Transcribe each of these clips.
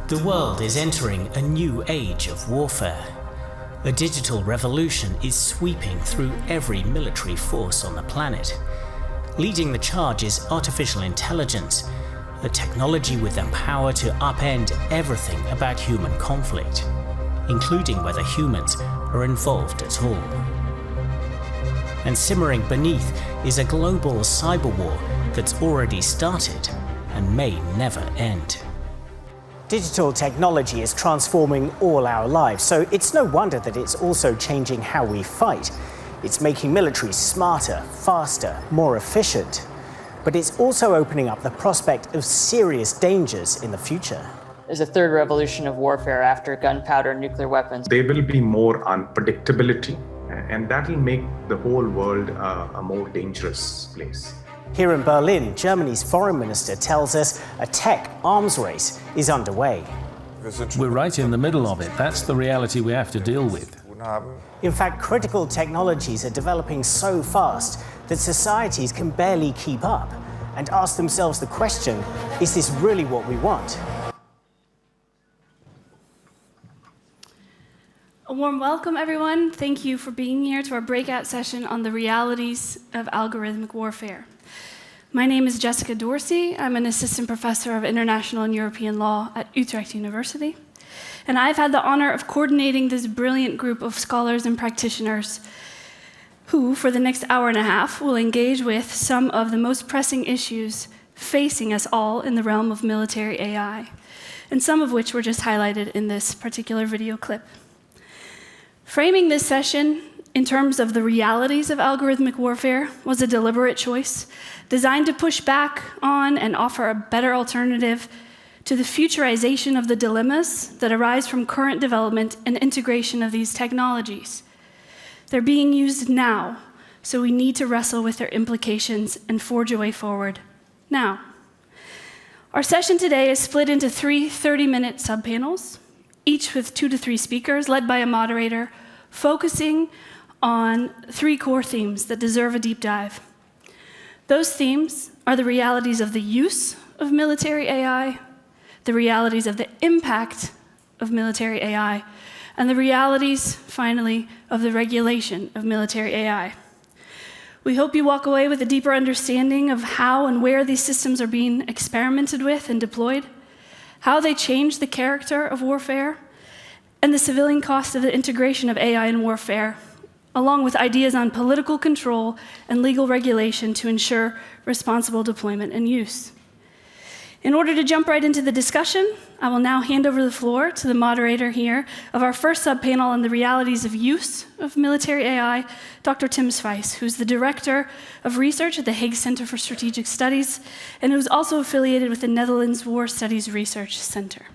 The world is entering a new age of warfare. A digital revolution is sweeping through every military force on the planet. Leading the charge is artificial intelligence, a technology with the power to upend everything about human conflict, including whether humans are involved at all. And simmering beneath is a global cyber war that's already started and may never end. Digital technology is transforming all our lives, so it's no wonder that it's also changing how we fight. It's making militaries smarter, faster, more efficient. But it's also opening up the prospect of serious dangers in the future. There's a third revolution of warfare after gunpowder and nuclear weapons. There will be more unpredictability, and that will make the whole world a more dangerous place. Here in Berlin, Germany's foreign minister tells us a tech arms race is underway. We're right in the middle of it. That's the reality we have to deal with. In fact, critical technologies are developing so fast that societies can barely keep up and ask themselves the question, is this really what we want? A warm welcome, everyone. Thank you for being here to our breakout session on the realities of algorithmic warfare. My name is Jessica Dorsey. I'm an assistant professor of international and European law at Utrecht University. And I've had the honor of coordinating this brilliant group of scholars and practitioners who, for the next hour and a half, will engage with some of the most pressing issues facing us all in the realm of military AI, and some of which were just highlighted in this particular video clip. Framing this session in terms of the realities of algorithmic warfare was a deliberate choice, designed to push back on and offer a better alternative to the futurization of the dilemmas that arise from current development and integration of these technologies. They're being used now, so we need to wrestle with their implications and forge a way forward now. Our session today is split into three 30-minute subpanels, each with 2 to 3 speakers, led by a moderator, focusing on 3 core themes that deserve a deep dive. Those themes are the realities of the use of military AI, the realities of the impact of military AI, and the realities, finally, of the regulation of military AI. We hope you walk away with a deeper understanding of how and where these systems are being experimented with and deployed, how they change the character of warfare, and the civilian cost of the integration of AI in warfare, along with ideas on political control and legal regulation to ensure responsible deployment and use. In order to jump right into the discussion, I will now hand over the floor to the moderator here of our first subpanel on the realities of use of military AI, Dr. Tim Sweijs, who's the Director of Research at the Hague Center for Strategic Studies, and who's also affiliated with the Netherlands War Studies Research Center.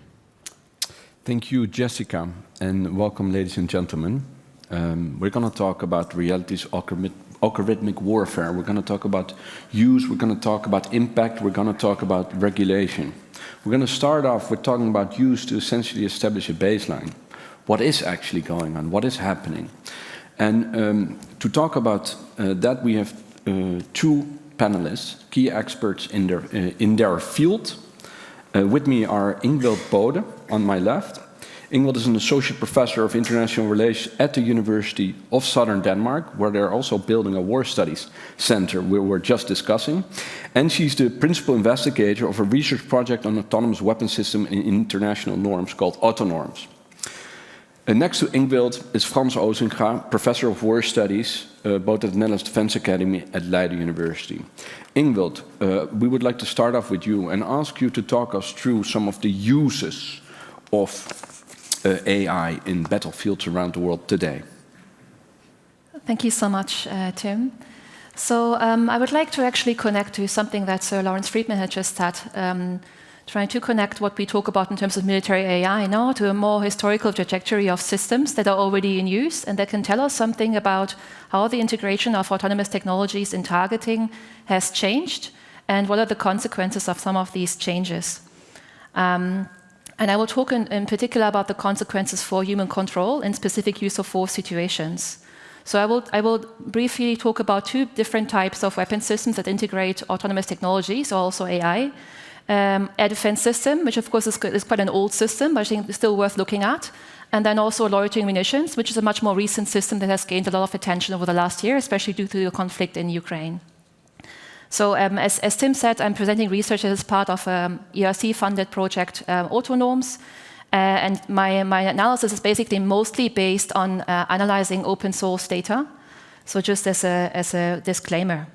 Thank you, Jessica, and welcome, ladies and gentlemen. We're going to talk about realities of algorithmic warfare. We're going to talk about use, we're going to talk about impact, we're going to talk about regulation. We're going to start off with talking about use to essentially establish a baseline. What is actually going on? What is happening? And to talk about that, we have 2 panelists, key experts in their field. With me are Ingvild Bode on my left. Ingvild is an associate professor of international relations at the University of Southern Denmark, where they're also building a war studies center we were just discussing. And she's the principal investigator of a research project on autonomous weapon system and international norms called AutoNorms. And next to Ingvild is Frans Osinga, professor of war studies, both at the Netherlands Defense Academy at Leiden University. Ingvild, we would like to start off with you and ask you to talk us through some of the uses of AI in battlefields around the world today. Thank you so much, Tim. So I would like to actually connect to something that Sir Lawrence Friedman had just said, trying to connect what we talk about in terms of military AI now to a more historical trajectory of systems that are already in use and that can tell us something about how the integration of autonomous technologies in targeting has changed and what are the consequences of some of these changes. And I will talk in particular about the consequences for human control in specific use of force situations. So I will briefly talk about 2 different types of weapon systems that integrate autonomous technologies, or also AI, air defense system, which of course is quite an old system, but I think it's still worth looking at. And then also loitering munitions, which is a much more recent system that has gained a lot of attention over the last year, especially due to the conflict in Ukraine. So as Tim said, I'm presenting research as part of an ERC-funded project, Autonorms. And my analysis is basically mostly based on analyzing open source data. So just as a disclaimer.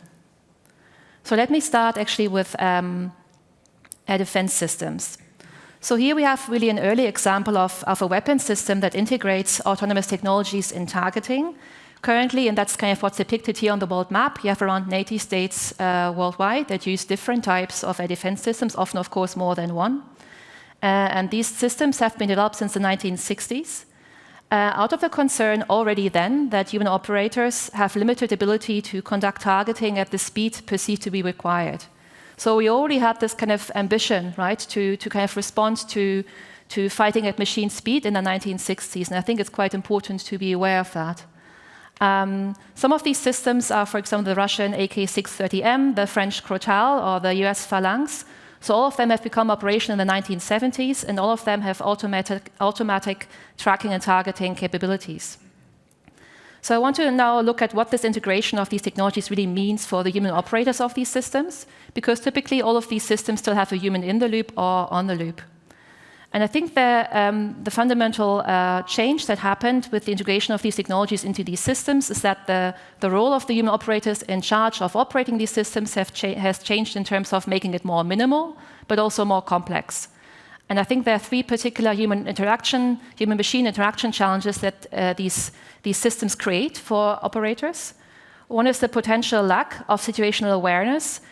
So let me start actually with air defense systems. So here we have really an early example of a weapon system that integrates autonomous technologies in targeting. Currently, and that's kind of what's depicted here on the world map, you have around 80 states worldwide that use different types of air defense systems, often, of course, more than one. And these systems have been developed since the 1960s. Out of the concern already then that human operators have limited ability to conduct targeting at the speed perceived to be required. So we already had this kind of ambition, right, to kind of respond to fighting at machine speed in the 1960s, and I think it's quite important to be aware of that. Some of these systems are, for example, the Russian AK-630M, the French Crotale, or the US Phalanx. So all of them have become operational in the 1970s, and all of them have automatic tracking and targeting capabilities. So I want to now look at what this integration of these technologies really means for the human operators of these systems, because typically all of these systems still have a human in the loop or on the loop. And I think the fundamental change that happened with the integration of these technologies into these systems is that the role of the human operators in charge of operating these systems has changed in terms of making it more minimal, but also more complex. And I think there are three particular human-machine interaction challenges that these systems create for operators. One is the potential lack of situational awareness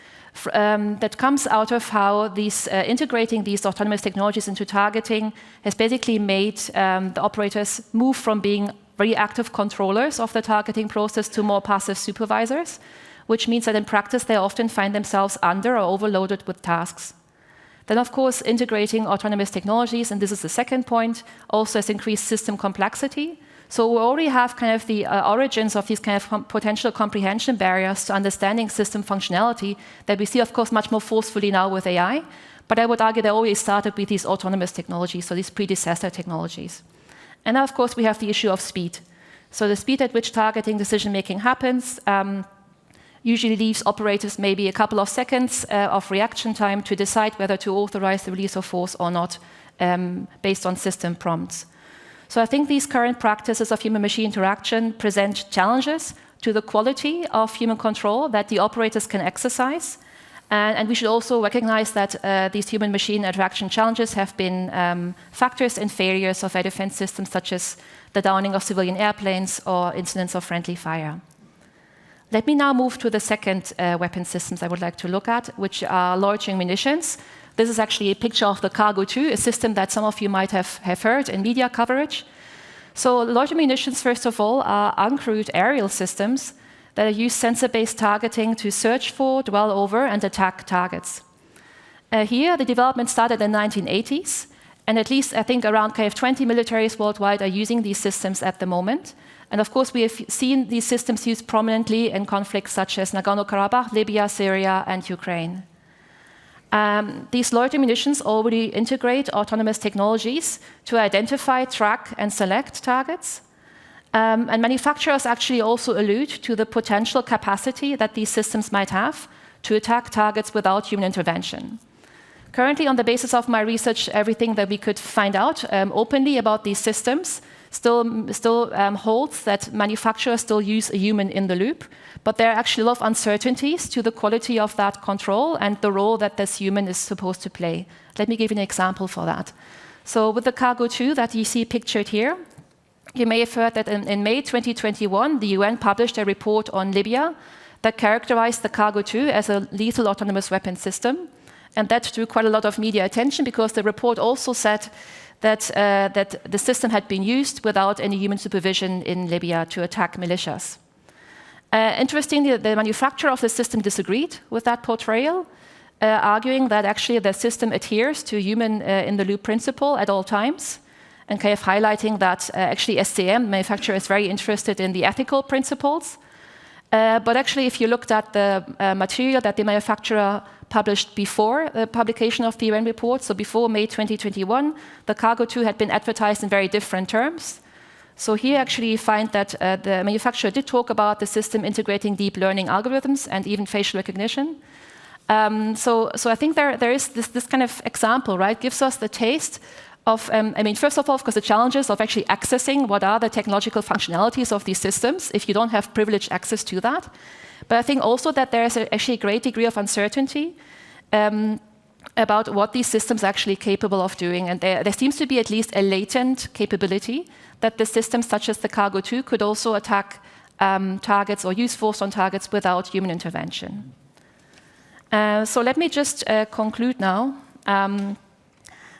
that comes out of how integrating these autonomous technologies into targeting has basically made the operators move from being very active controllers of the targeting process to more passive supervisors, which means that in practice they often find themselves under or overloaded with tasks. Then, of course, integrating autonomous technologies, and this is the second point, also has increased system complexity. So we already have kind of the origins of these kind of potential comprehension barriers to understanding system functionality that we see, of course, much more forcefully now with AI. But I would argue they always started with these autonomous technologies, so these predecessor technologies. And now, of course, we have the issue of speed. So the speed at which targeting decision-making happens usually leaves operators maybe a couple of seconds of reaction time to decide whether to authorize the release of force or not based on system prompts. So I think these current practices of human-machine interaction present challenges to the quality of human control that the operators can exercise. And we should also recognize that these human-machine interaction challenges have been factors in failures of air defense systems, such as the downing of civilian airplanes or incidents of friendly fire. Let me now move to the second weapon systems I would like to look at, which are loitering munitions. This is actually a picture of the Cargo 2, a system that some of you might have heard in media coverage. So loitering munitions, first of all, are uncrewed aerial systems that use sensor-based targeting to search for, dwell over, and attack targets. Here, the development started in the 1980s, and at least I think around kind of 20 militaries worldwide are using these systems at the moment. And of course, we have seen these systems used prominently in conflicts such as Nagorno-Karabakh, Libya, Syria, and Ukraine. These loitering munitions already integrate autonomous technologies to identify, track, and select targets. And manufacturers actually also allude to the potential capacity that these systems might have to attack targets without human intervention. Currently, on the basis of my research, everything that we could find out openly about these systems still holds that manufacturers still use a human in the loop, but there are actually a lot of uncertainties to the quality of that control and the role that this human is supposed to play. Let me give you an example for that. So with the Cargo 2 that you see pictured here, you may have heard that in May 2021, the UN published a report on Libya that characterized the Cargo 2 as a lethal autonomous weapon system. And that drew quite a lot of media attention because the report also said that the system had been used without any human supervision in Libya to attack militias. Interestingly, the manufacturer of the system disagreed with that portrayal, arguing that actually the system adheres to human in-the-loop principle at all times, and kind of highlighting that actually SCM, manufacturer, is very interested in the ethical principles. But actually, if you looked at the material that the manufacturer published before the publication of the UN report, so before May 2021, the Cargo 2 had been advertised in very different terms. So here actually you find that the manufacturer did talk about the system integrating deep learning algorithms and even facial recognition. So I think there is this kind of example, right? Gives us the taste of, first of all, of course, the challenges of actually accessing what are the technological functionalities of these systems if you don't have privileged access to that. But I think also that there is actually a great degree of uncertainty about what these systems are actually capable of doing. And there seems to be at least a latent capability that the systems such as the Cargo 2 could also attack targets or use force on targets without human intervention. So let me just conclude now.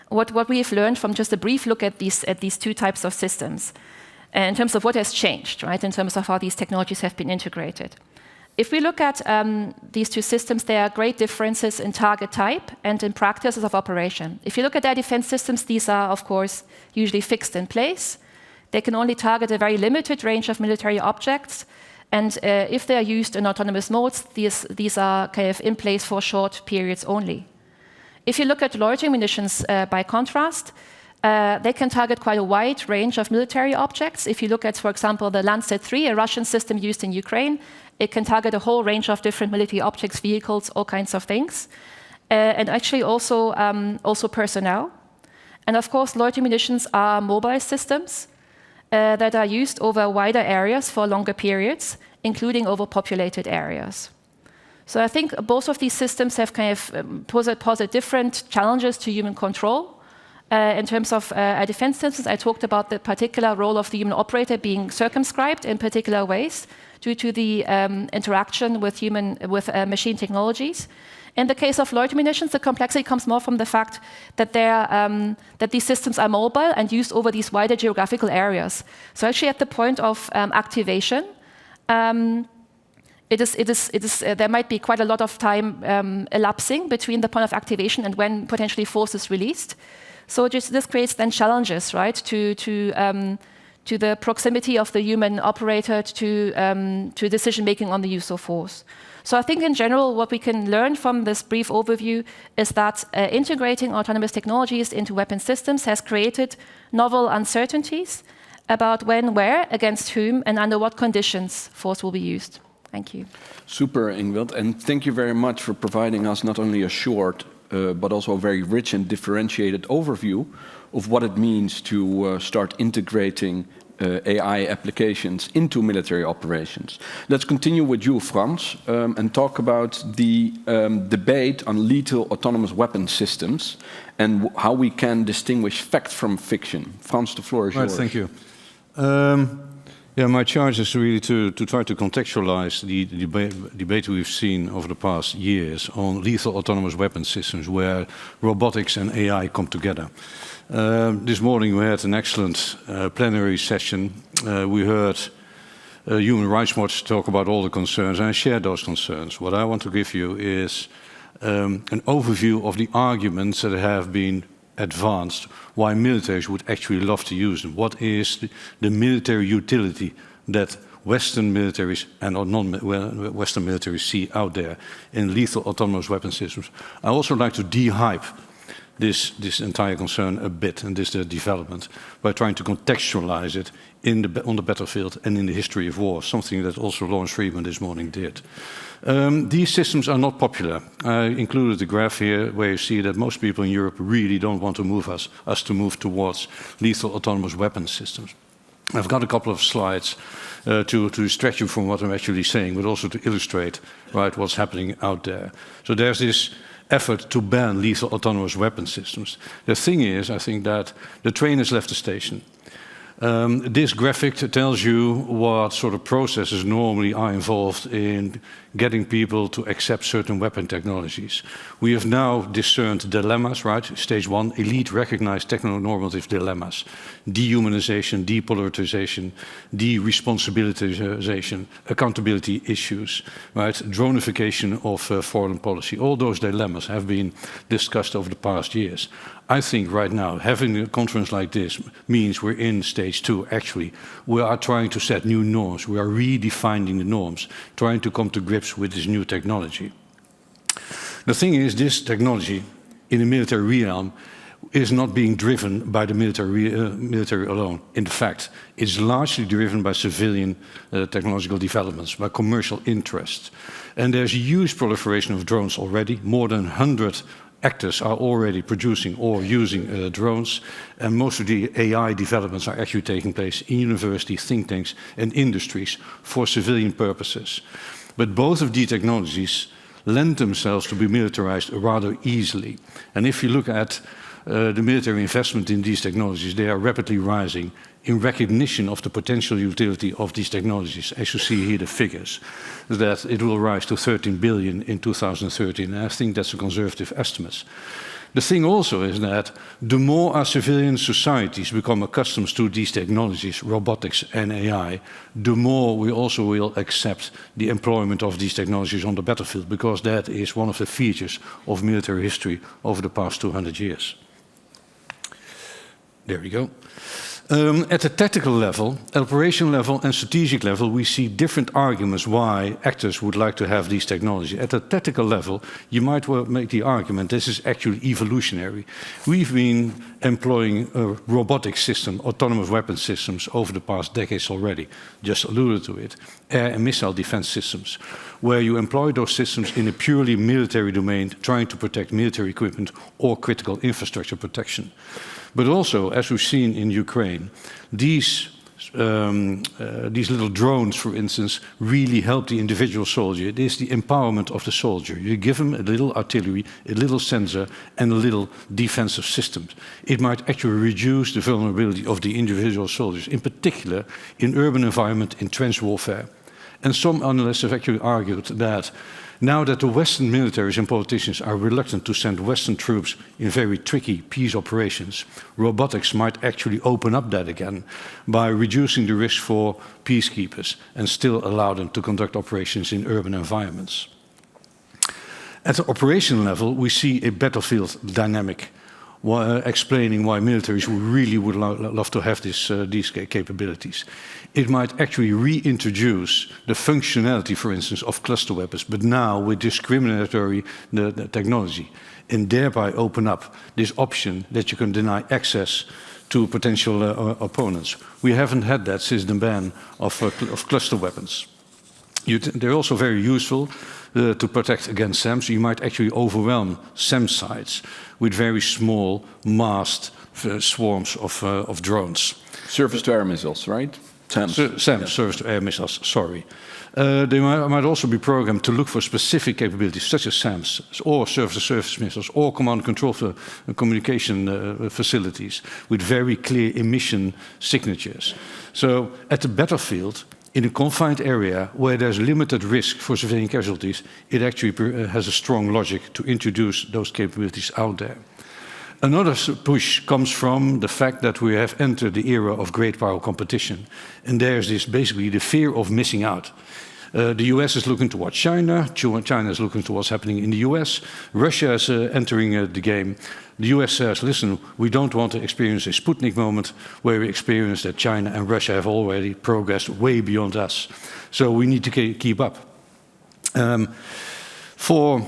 What we have learned from just a brief look at these two types of systems, in terms of what has changed, right, in terms of how these technologies have been integrated. If we look at these two systems, there are great differences in target type and in practices of operation. If you look at their defense systems, these are, of course, usually fixed in place. They can only target a very limited range of military objects. And if they are used in autonomous modes, these are kind of in place for short periods only. If you look at loitering munitions, by contrast, they can target quite a wide range of military objects. If you look at, for example, the Lancet 3, a Russian system used in Ukraine, it can target a whole range of different military objects, vehicles, all kinds of things. And actually also personnel. And of course, loitering munitions are mobile systems that are used over wider areas for longer periods, including overpopulated areas. So I think both of these systems have kind of posed different challenges to human control. In terms of defense systems, I talked about the particular role of the human operator being circumscribed in particular ways due to the interaction with machine technologies. In the case of loitering munitions, the complexity comes more from the fact that that these systems are mobile and used over these wider geographical areas. So actually, at the point of activation, there might be quite a lot of time elapsing between the point of activation and when potentially force is released. So this creates then challenges, right, to the proximity of the human operator to decision making on the use of force. So I think in general, what we can learn from this brief overview is that integrating autonomous technologies into weapon systems has created novel uncertainties about when, where, against whom, and under what conditions force will be used. Thank you. Super, Ingvild, and thank you very much for providing us not only a short but also a very rich and differentiated overview of what it means to start integrating AI applications into military operations. Let's continue with you, Frans, and talk about the debate on lethal autonomous weapon systems and how we can distinguish fact from fiction. Frans, the floor is yours. Thank you. My charge is really to try to contextualize the debate we've seen over the past years on lethal autonomous weapon systems where robotics and AI come together. This morning we had an excellent plenary session. We heard Human Rights Watch talk about all the concerns, and I share those concerns. What I want to give you is an overview of the arguments that have been advanced, why militaries would actually love to use them. What is the military utility that Western militaries and non-Western militaries see out there in lethal autonomous weapon systems? I also like to de-hype this entire concern a bit and this development by trying to contextualize it on the battlefield and in the history of war, something that also Lawrence Freedman this morning did. These systems are not popular. I included a graph here where you see that most people in Europe really don't want to move us to move towards lethal autonomous weapon systems. I've got a couple of slides to distract you from what I'm actually saying, but also to illustrate what's happening out there. So there's this effort to ban lethal autonomous weapon systems. The thing is, I think that the train has left the station. This graphic tells you what sort of processes normally are involved in getting people to accept certain weapon technologies. We have now discerned dilemmas, right? Stage 1, elite recognized techno-normative dilemmas. Dehumanization, depolarization, de-responsibilitization, accountability issues, right? Dronification of foreign policy. All those dilemmas have been discussed over the past years. I think right now, having a conference like this means we're in stage 2, actually. We are trying to set new norms. We are redefining the norms, trying to come to grips with this new technology. The thing is, this technology in the military realm is not being driven by the military alone. In fact, it's largely driven by civilian technological developments, by commercial interests. And there's a huge proliferation of drones already. More than 100 actors are already producing or using drones, and most of the AI developments are actually taking place in universities, think tanks, and industries for civilian purposes. But both of these technologies lend themselves to be militarized rather easily. And if you look at the military investment in these technologies, they are rapidly rising in recognition of the potential utility of these technologies. As you see here, the figures, that it will rise to 13 billion in 2013, and I think that's a conservative estimate. The thing also is that the more our civilian societies become accustomed to these technologies, robotics and AI, the more we also will accept the employment of these technologies on the battlefield, because that is one of the features of military history over the past 200 years. There we go. At the tactical level, operational level, and strategic level, we see different arguments why actors would like to have these technologies. At the tactical level, you might well make the argument this is actually evolutionary. We've been employing robotic systems, autonomous weapon systems over the past decades already. Just alluded to it. Air and missile defense systems, where you employ those systems in a purely military domain, trying to protect military equipment or critical infrastructure protection. But also, as we've seen in Ukraine, these little drones, for instance, really help the individual soldier. It is the empowerment of the soldier. You give him a little artillery, a little sensor, and a little defensive system. It might actually reduce the vulnerability of the individual soldiers, in particular in urban environment, in trench warfare. And some analysts have actually argued that now that the Western militaries and politicians are reluctant to send Western troops in very tricky peace operations, robotics might actually open up that again by reducing the risk for peacekeepers and still allow them to conduct operations in urban environments. At the operational level, we see a battlefield dynamic explaining why militaries really would love to have these capabilities. It might actually reintroduce the functionality, for instance, of cluster weapons, but now with discriminatory the technology, and thereby open up this option that you can deny access to potential opponents. We haven't had that since the ban of cluster weapons. They're also very useful to protect against SAMs. You might actually overwhelm SAM sites with very small massed swarms of drones. Surface-to-air missiles, right? SAMs. SAMs, yeah. Surface-to-air missiles, sorry. They might also be programmed to look for specific capabilities, such as SAMs, or surface-to-surface missiles, or command and control communication facilities with very clear emission signatures. So at the battlefield, in a confined area where there's limited risk for civilian casualties, it actually has a strong logic to introduce those capabilities out there. Another push comes from the fact that we have entered the era of great power competition. And there's this basically the fear of missing out. The US is looking towards China. China is looking to what's happening in the US. Russia is entering the game. The US says, listen, we don't want to experience a Sputnik moment where we experience that China and Russia have already progressed way beyond us. So we need to keep up. For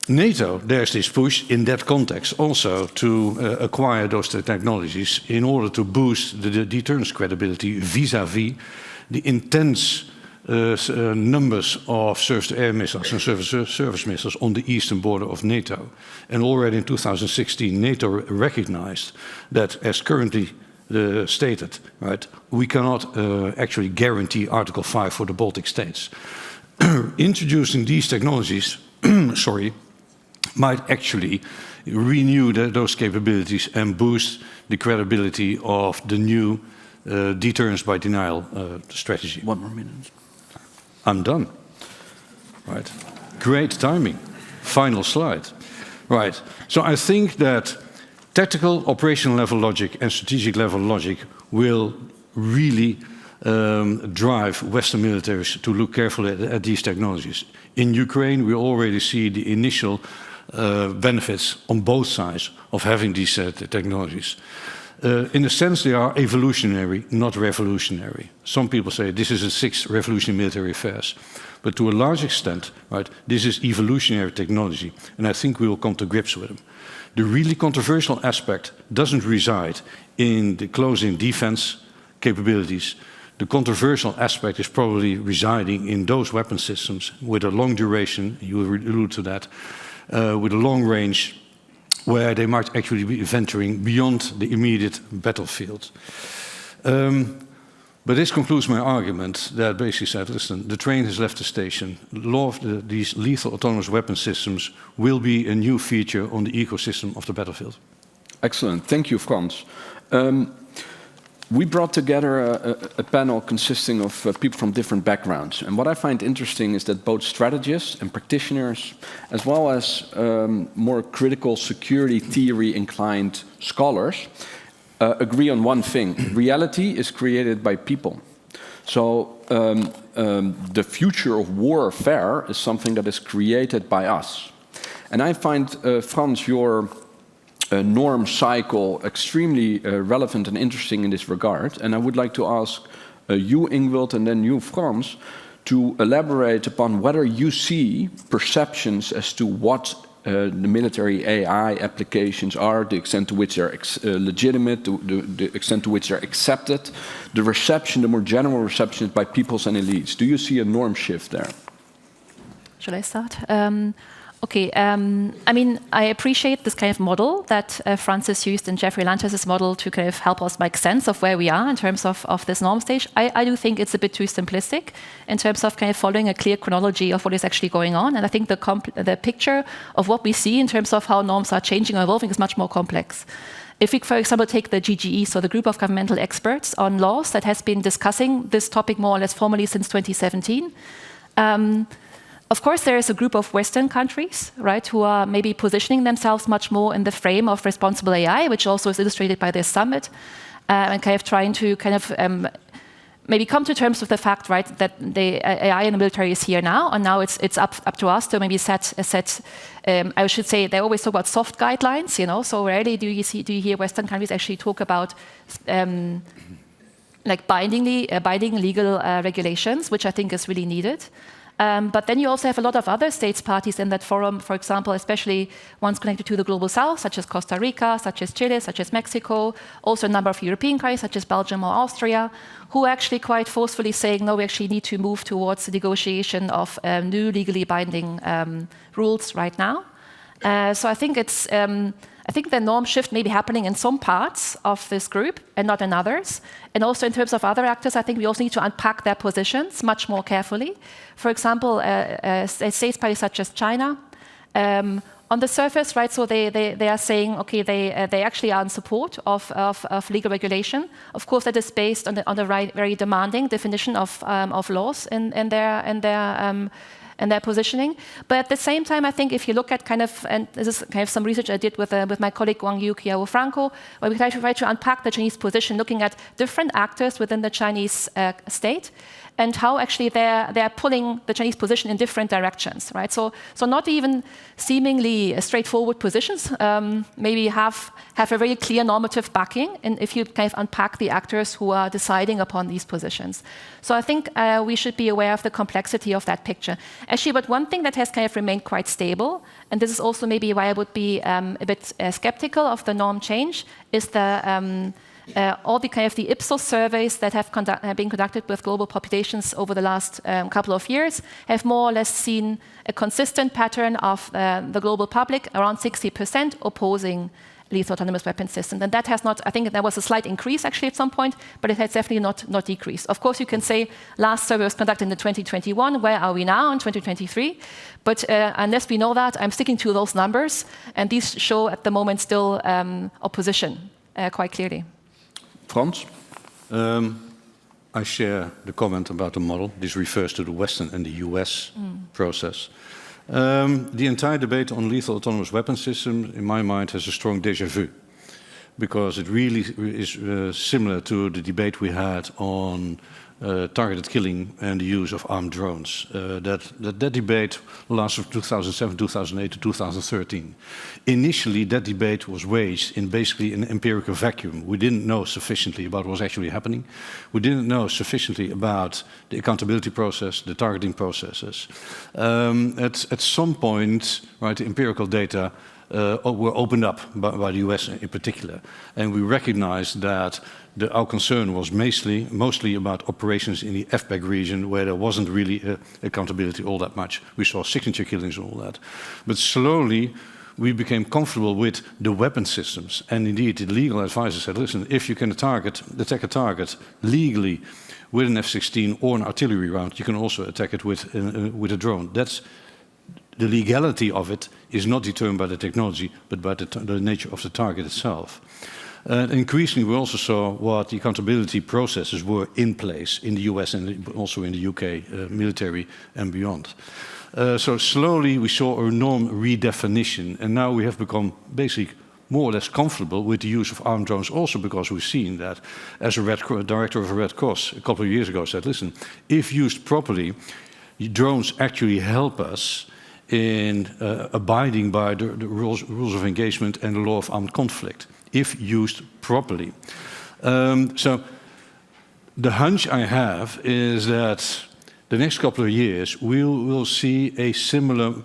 NATO, there's this push in that context also to acquire those technologies in order to boost the deterrence credibility vis-à-vis the intense numbers of surface-to-air missiles and surface missiles on the eastern border of NATO. And already in 2016, NATO recognized that, as currently stated, right, we cannot actually guarantee Article 5 for the Baltic states. Introducing these technologies, might actually renew those capabilities and boost the credibility of the new deterrence by denial strategy. 1 more minute. I'm done. Right. Great timing. Final slide. Right. So I think that tactical, operational level logic and strategic level logic will really drive Western militaries to look carefully at these technologies. In Ukraine, we already see the initial benefits on both sides of having these technologies. In a sense, they are evolutionary, not revolutionary. Some people say this is a sixth revolution in military affairs. But to a large extent, right, this is evolutionary technology, and I think we will come to grips with them. The really controversial aspect doesn't reside in the close-in defense capabilities. The controversial aspect is probably residing in those weapon systems with a long duration, you allude to that, with a long range, where they might actually be venturing beyond the immediate battlefield. But this concludes my argument that basically said, listen, the train has left the station. These lethal autonomous weapon systems will be a new feature on the ecosystem of the battlefield. Excellent. Thank you, Frans. We brought together a panel consisting of people from different backgrounds. And what I find interesting is that both strategists and practitioners, as well as more critical security theory inclined scholars, agree on one thing. Reality is created by people. So the future of warfare is something that is created by us. And I find, Frans, your norm cycle extremely relevant and interesting in this regard. And I would like to ask you, Ingvild, and then you, Frans, to elaborate upon whether you see perceptions as to what the military AI applications are, the extent to which they're legitimate, the extent to which they're accepted, the reception, the more general reception by peoples and elites. Do you see a norm shift there? Shall I start? Okay, I mean, I appreciate this kind of model that Francis used in Jeffrey Lantis's model to kind of help us make sense of where we are in terms of this norm stage. I do think it's a bit too simplistic in terms of kind of following a clear chronology of what is actually going on. And I think the picture of what we see in terms of how norms are changing or evolving is much more complex. If we, for example, take the GGE, so the group of governmental experts on laws that has been discussing this topic more or less formally since 2017, of course, there is a group of Western countries, right, who are maybe positioning themselves much more in the frame of responsible AI, which also is illustrated by this summit, and kind of trying to kind of maybe come to terms with the fact, right, that the AI in the military is here now, and now it's up to us to maybe set. I should say they always talk about soft guidelines, you know. So rarely do you hear Western countries actually talk about like binding legal regulations, which I think is really needed. But then you also have a lot of other states parties in that forum, for example, especially ones connected to the Global South, such as Costa Rica, such as Chile, such as Mexico, also a number of European countries, such as Belgium or Austria, who are actually quite forcefully saying, no, we actually need to move towards the negotiation of new legally binding rules right now. So I think it's... I think the norm shift may be happening in some parts of this group and not in others. And also in terms of other actors, I think we also need to unpack their positions much more carefully. For example, states parties such as China, on the surface, right, so they are saying, okay, they actually are in support of legal regulation. Of course, that is based on the right, very demanding definition of laws in their positioning. But at the same time, I think if you look at kind of, and this is kind of some research I did with my colleague Wang Yu Kiao Franco, where we try to unpack the Chinese position, looking at different actors within the Chinese state, and how actually they're pulling the Chinese position in different directions, right? So not even seemingly straightforward positions, maybe have a very clear normative backing, and if you kind of unpack the actors who are deciding upon these positions. So I think we should be aware of the complexity of that picture. Actually, but one thing that has kind of remained quite stable, and this is also maybe why I would be a bit skeptical of the norm change, is the all the kind of the Ipsos surveys that have been conducted with global populations over the last couple of years have more or less seen a consistent pattern of the global public, around 60% opposing lethal autonomous weapon systems. And that has not, I think there was a slight increase actually at some point, but it has definitely not decreased. Of course, you can say last survey was conducted in 2021, where are we now in 2023? But unless we know that, I'm sticking to those numbers, and these show at the moment still opposition quite clearly. Frans? I share the comment about the model. This refers to the Western and the US process. The entire debate on lethal autonomous weapon systems, in my mind, has a strong déjà vu, because it really is similar to the debate we had on targeted killing and the use of armed drones. That debate lasted from 2007, 2008 to 2013. Initially, that debate was waged in basically an empirical vacuum. We didn't know sufficiently about what was actually happening. We didn't know sufficiently about the accountability process, the targeting processes. At some point, right, the empirical data were opened up by the US in particular. And we recognized that our concern was mostly about operations in the FPAC region, where there wasn't really accountability all that much. We saw signature killings and all that. But slowly, we became comfortable with the weapon systems. And indeed, the legal advisor said, listen, if you can attack a target legally with an F-16 or an artillery round, you can also attack it with a drone. That's the legality of it is not determined by the technology, but by the nature of the target itself. Increasingly, we also saw what the accountability processes were in place in the US and also in the UK military and beyond. So slowly we saw a norm redefinition, and now we have become basically more or less comfortable with the use of armed drones, also because we've seen that, as a director of a Red Cross a couple of years ago said, listen, if used properly, drones actually help us in abiding by the rules of engagement and the law of armed conflict, if used properly. So the hunch I have is that the next couple of years we'll see a similar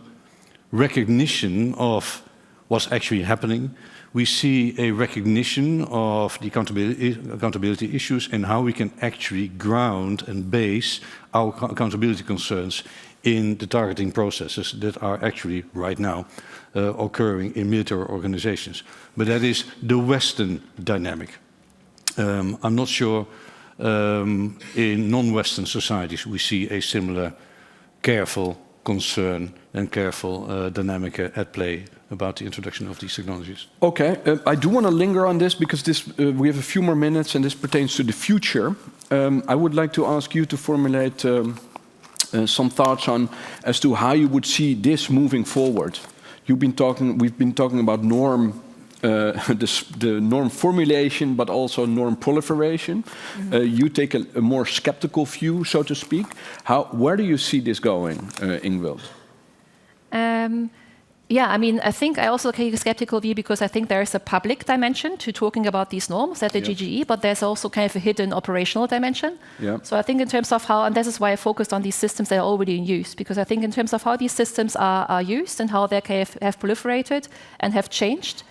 recognition of what's actually happening. We see a recognition of the accountability issues and how we can actually ground and base our accountability concerns in the targeting processes that are actually right now occurring in military organizations. But that is the Western dynamic. I'm not sure in non-Western societies we see a similar careful concern and careful dynamic at play about the introduction of these technologies. Okay, I do want to linger on this because we have a few more minutes and this pertains to the future. I would like to ask you to formulate some thoughts on as to how you would see this moving forward. We've been talking about norm, the norm formulation, but also norm proliferation. Mm-hmm. You take a more skeptical view, so to speak. Where do you see this going, Ingvild? Yeah, I mean, I think I also take a skeptical view because I think there is a public dimension to talking about these norms at the GGE, but there's also kind of a hidden operational dimension. Yeah. So I think in terms of how, and this is why I focused on these systems that are already in use, because I think in terms of how these systems are used and how they have proliferated and have changed,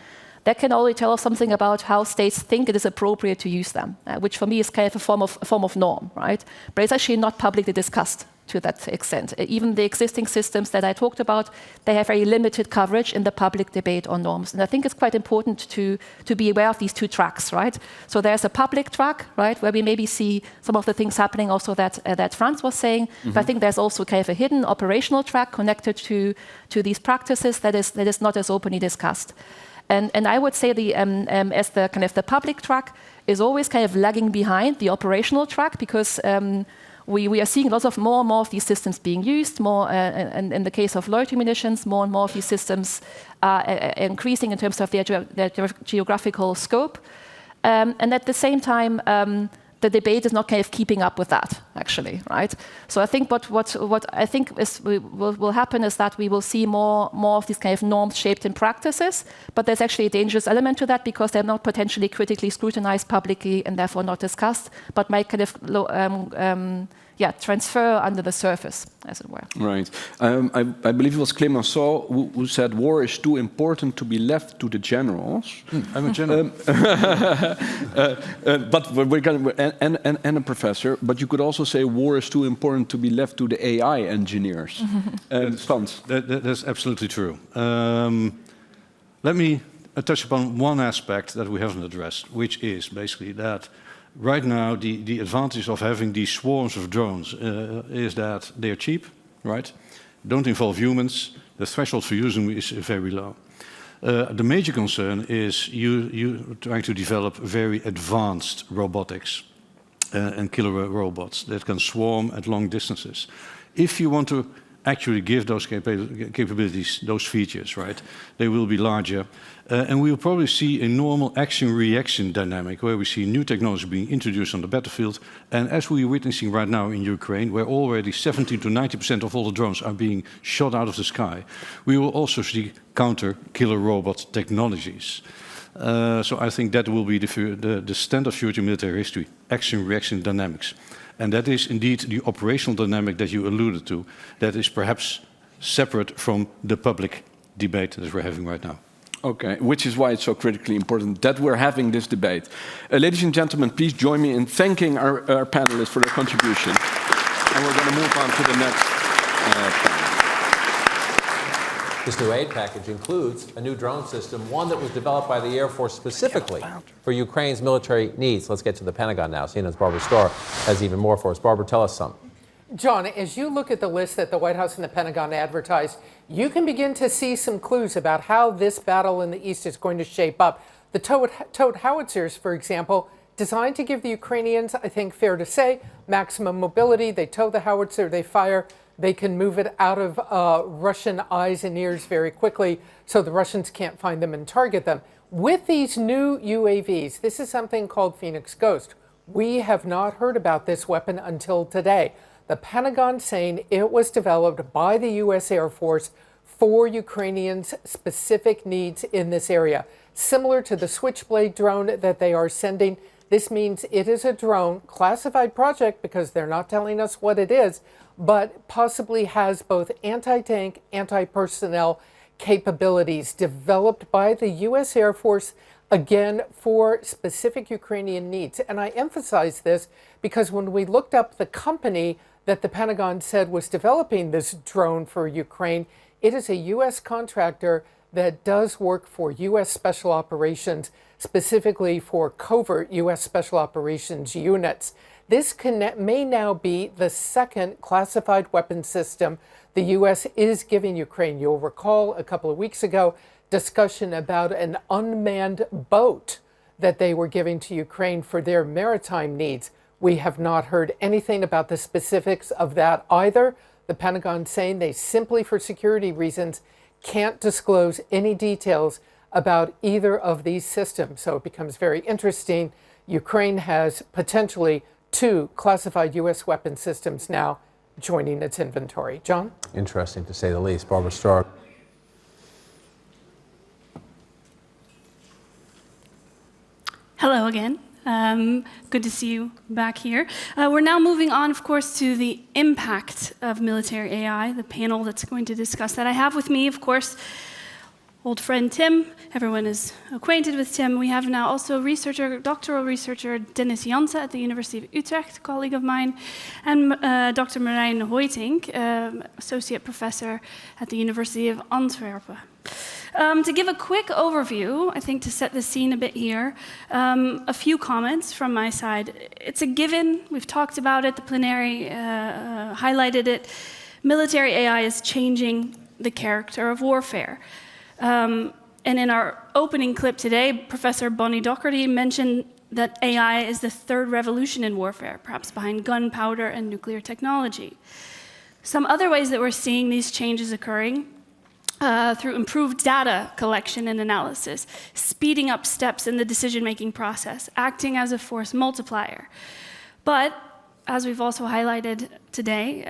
that can already tell us something about how states think it is appropriate to use them, which for me is kind of a form of norm, right? But it's actually not publicly discussed to that extent. Even the existing systems that I talked about, they have very limited coverage in the public debate on norms. And I think it's quite important to be aware of these two tracks, right? So there's a public track, right, where we maybe see some of the things happening also that Frans was saying. Mm-hmm. But I think there's also kind of a hidden operational track connected to these practices that is not as openly discussed. And I would say as the kind of the public track is always kind of lagging behind the operational track because we are seeing lots of more and more of these systems being used, more and in the case of loitering munitions, more and more of these systems are increasing in terms of their geographical scope. And at the same time, the debate is not kind of keeping up with that, actually, right? So I think what I think will happen is that we will see more of these kind of norms shaped in practices, but there's actually a dangerous element to that because they're not potentially critically scrutinized publicly and therefore not discussed, but might kind of transfer under the surface, as it were. Right. I believe it was Clemenceau who said war is too important to be left to the generals. I'm a general. But we're going and a professor. But you could also say war is too important to be left to the AI engineers. Frans. That's absolutely true. Let me touch upon one aspect that we haven't addressed, which is basically that right now, the advantage of having these swarms of drones is that they're cheap, right? Don't involve humans. The threshold for using them is very low. The major concern is you trying to develop very advanced robotics and killer robots that can swarm at long distances. If you want to actually give those capabilities, those features, right? They will be larger. And we will probably see a normal action-reaction dynamic where we see new technology being introduced on the battlefield. And as we are witnessing right now in Ukraine, where already 70 to 90% of all the drones are being shot out of the sky, we will also see counter-killer robot technologies. So I think that will be the standard future military history, action-reaction dynamics. And that is indeed the operational dynamic that you alluded to, that is perhaps separate from the public debate that we're having right now. Okay, which is why it's so critically important that we're having this debate. Ladies and gentlemen, please join me in thanking our panelists for their contribution. And we're going to move on to the next panel. This new aid package includes a new drone system, one that was developed by the Air Force specifically for Ukraine's military needs. Let's get to the Pentagon now. CNN's Barbara Starr has even more for us. Barbara, tell us something. John, as you look at the list that the White House and the Pentagon advertised, you can begin to see some clues about how this battle in the East is going to shape up. The towed howitzers, for example, designed to give the Ukrainians, I think fair to say, maximum mobility. They tow the howitzer, they fire. They can move it out of Russian eyes and ears very quickly so the Russians can't find them and target them. With these new UAVs, this is something called Phoenix Ghost. We have not heard about this weapon until today. The Pentagon saying it was developed by the U.S. Air Force for Ukrainians' specific needs in this area. Similar to the Switchblade drone that they are sending, this means it is a drone, classified project because they're not telling us what it is, but possibly has both anti-tank, anti-personnel capabilities developed by the U.S. Air Force, again, for specific Ukrainian needs. And I emphasize this because when we looked up the company that the Pentagon said was developing this drone for Ukraine, it is a U.S. contractor that does work for U.S. Special Operations, specifically for covert U.S. Special Operations units. This may now be the second classified weapon system the U.S. is giving Ukraine. You'll recall a couple of weeks ago, discussion about an unmanned boat that they were giving to Ukraine for their maritime needs. We have not heard anything about the specifics of that either. The Pentagon saying they simply, for security reasons, can't disclose any details about either of these systems. So it becomes very interesting. Ukraine has potentially 2 classified U.S. weapon systems now joining its inventory. John? Interesting, to say the least. Barbara Starr. Hello again. Good to see you back here. We're now moving on, of course, to the impact of military AI, the panel that's going to discuss that. I have with me, of course, old friend Tim. Everyone is acquainted with Tim. We have now also doctoral researcher Dennis Jansen at the University of Utrecht, a colleague of mine, and Dr. Marijn Hoijtink, associate professor at the University of Antwerp. To give a quick overview, I think to set the scene a bit here, a few comments from my side. It's a given, we've talked about it, the plenary highlighted it. Military AI is changing the character of warfare. And in our opening clip today, Professor Bonnie Doherty mentioned that AI is the third revolution in warfare, perhaps behind gunpowder and nuclear technology. Some other ways that we're seeing these changes occurring through improved data collection and analysis, speeding up steps in the decision-making process, acting as a force multiplier. But, as we've also highlighted today,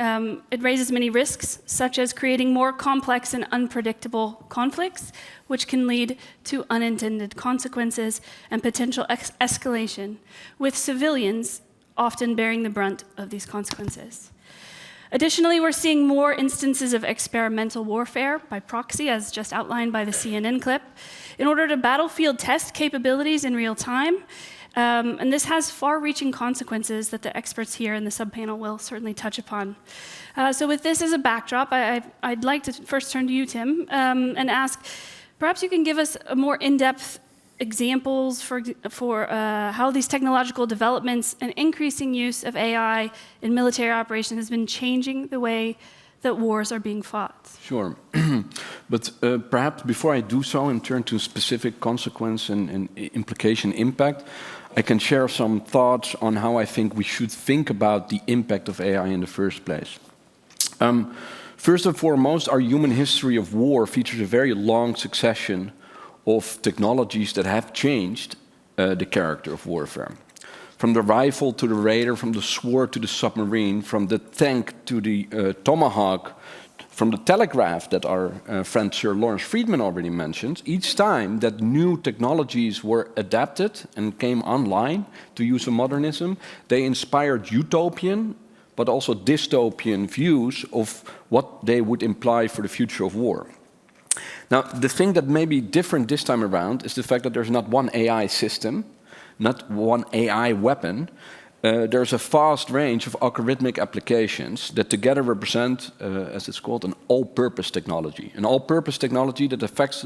it raises many risks, such as creating more complex and unpredictable conflicts, which can lead to unintended consequences and potential escalation, with civilians often bearing the brunt of these consequences. Additionally, we're seeing more instances of experimental warfare by proxy, as just outlined by the CNN clip, in order to battlefield test capabilities in real time. And this has far-reaching consequences that the experts here in the subpanel will certainly touch upon. So with this as a backdrop, I'd like to first turn to you, Tim, and ask, perhaps you can give us a more in-depth examples for how these technological developments and increasing use of AI in military operations has been changing the way that wars are being fought. Sure. But perhaps before I do so and turn to specific consequence and implication impact, I can share some thoughts on how I think we should think about the impact of AI in the first place. First and foremost, our human history of war features a very long succession of technologies that have changed the character of warfare. From the rifle to the raider, from the sword to the submarine, from the tank to the tomahawk, from the telegraph that our friend Sir Lawrence Freedman already mentioned, each time that new technologies were adapted and came online, to use a modernism, they inspired utopian but also dystopian views of what they would imply for the future of war. Now, the thing that may be different this time around is the fact that there's not one AI system, not one AI weapon. There's a vast range of algorithmic applications that together represent, as it's called, an all-purpose technology. An all-purpose technology that affects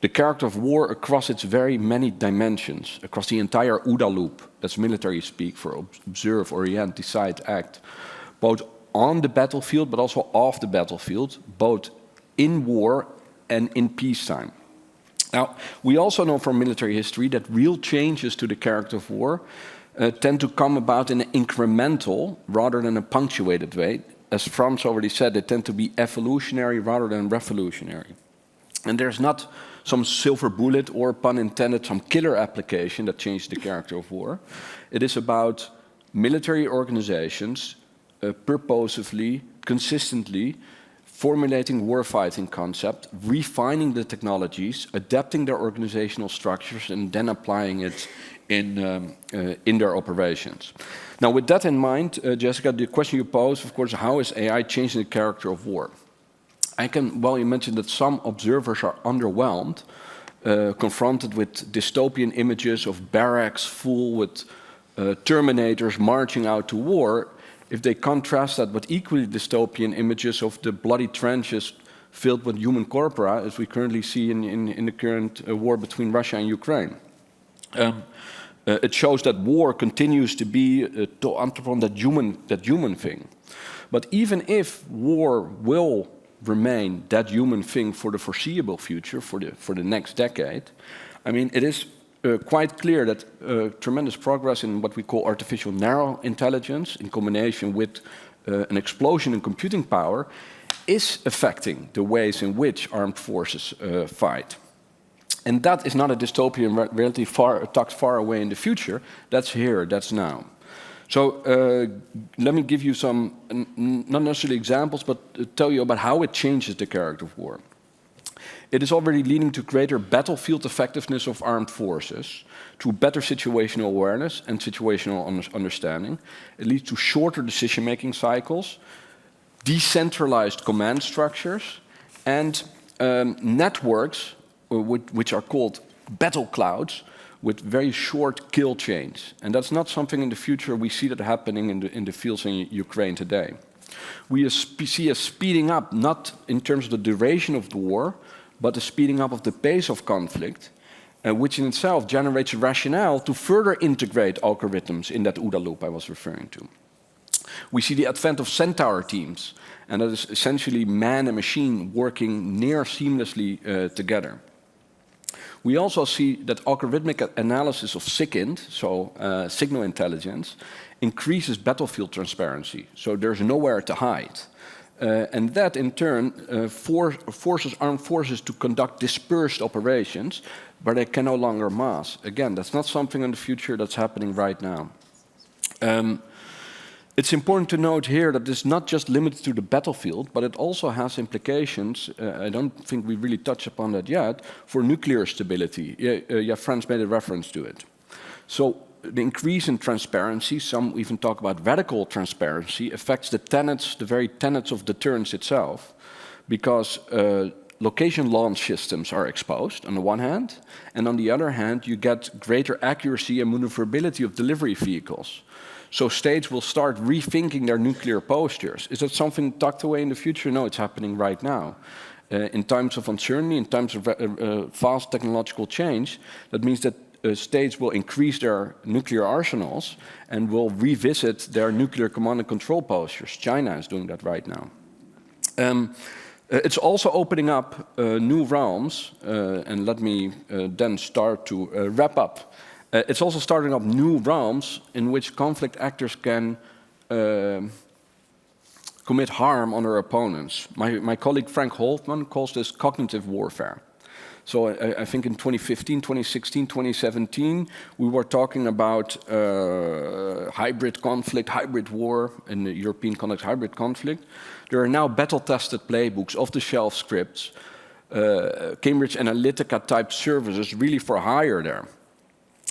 the character of war across its very many dimensions, across the entire OODA loop, that's military speak for observe, orient, decide, act, both on the battlefield but also off the battlefield, both in war and in peacetime. Now, we also know from military history that real changes to the character of war tend to come about in an incremental rather than a punctuated way. As Frans already said, they tend to be evolutionary rather than revolutionary. And there's not some silver bullet or, pun intended, some killer application that changed the character of war. It is about military organizations purposefully, consistently formulating warfighting concept, refining the technologies, adapting their organizational structures, and then applying it in their operations. Now, with that in mind, Jessica, the question you pose, of course, how is AI changing the character of war? You mentioned that some observers are underwhelmed, confronted with dystopian images of barracks full with Terminators marching out to war, if they contrast that with equally dystopian images of the bloody trenches filled with human corpora, as we currently see in the current war between Russia and Ukraine. It shows that war continues to be that human thing. But even if war will remain that human thing for the foreseeable future, for the next decade, I mean, it is quite clear that tremendous progress in what we call artificial narrow intelligence, in combination with an explosion in computing power, is affecting the ways in which armed forces fight. And that is not a dystopian reality tucked far away in the future. That's here, that's now. So let me give you some, not necessarily examples, but tell you about how it changes the character of war. It is already leading to greater battlefield effectiveness of armed forces, to better situational awareness and situational understanding. It leads to shorter decision-making cycles, decentralized command structures, and networks, which are called battle clouds, with very short kill chains. And that's not something in the future we see that happening in the fields in Ukraine today. We see a speeding up, not in terms of the duration of the war, but the speeding up of the pace of conflict, which in itself generates a rationale to further integrate algorithms in that OODA loop I was referring to. We see the advent of centaur teams, and that is essentially man and machine working near seamlessly together. We also see that algorithmic analysis of SIGINT, so signal intelligence, increases battlefield transparency, so there's nowhere to hide. And that in turn forces armed forces to conduct dispersed operations, but they can no longer mass. Again, that's not something in the future that's happening right now. It's important to note here that this is not just limited to the battlefield, but it also has implications, I don't think we really touched upon that yet, for nuclear stability. Frans made a reference to it. So the increase in transparency, some even talk about radical transparency, affects the very tenets of deterrence itself, because location launch systems are exposed on the one hand, and on the other hand, you get greater accuracy and maneuverability of delivery vehicles. So states will start rethinking their nuclear postures. Is that something tucked away in the future? No, it's happening right now. In times of uncertainty, in times of fast technological change, that means that states will increase their nuclear arsenals and will revisit their nuclear command and control postures. China is doing that right now. It's also opening up new realms, and let me then start to wrap up. It's also starting up new realms in which conflict actors can commit harm on our opponents. My colleague Frank Holtman calls this cognitive warfare. So I think in 2015, 2016, 2017, we were talking about hybrid conflict, hybrid war, in the European context, hybrid conflict. There are now battle-tested playbooks, off-the-shelf scripts, Cambridge Analytica-type services really for hire there.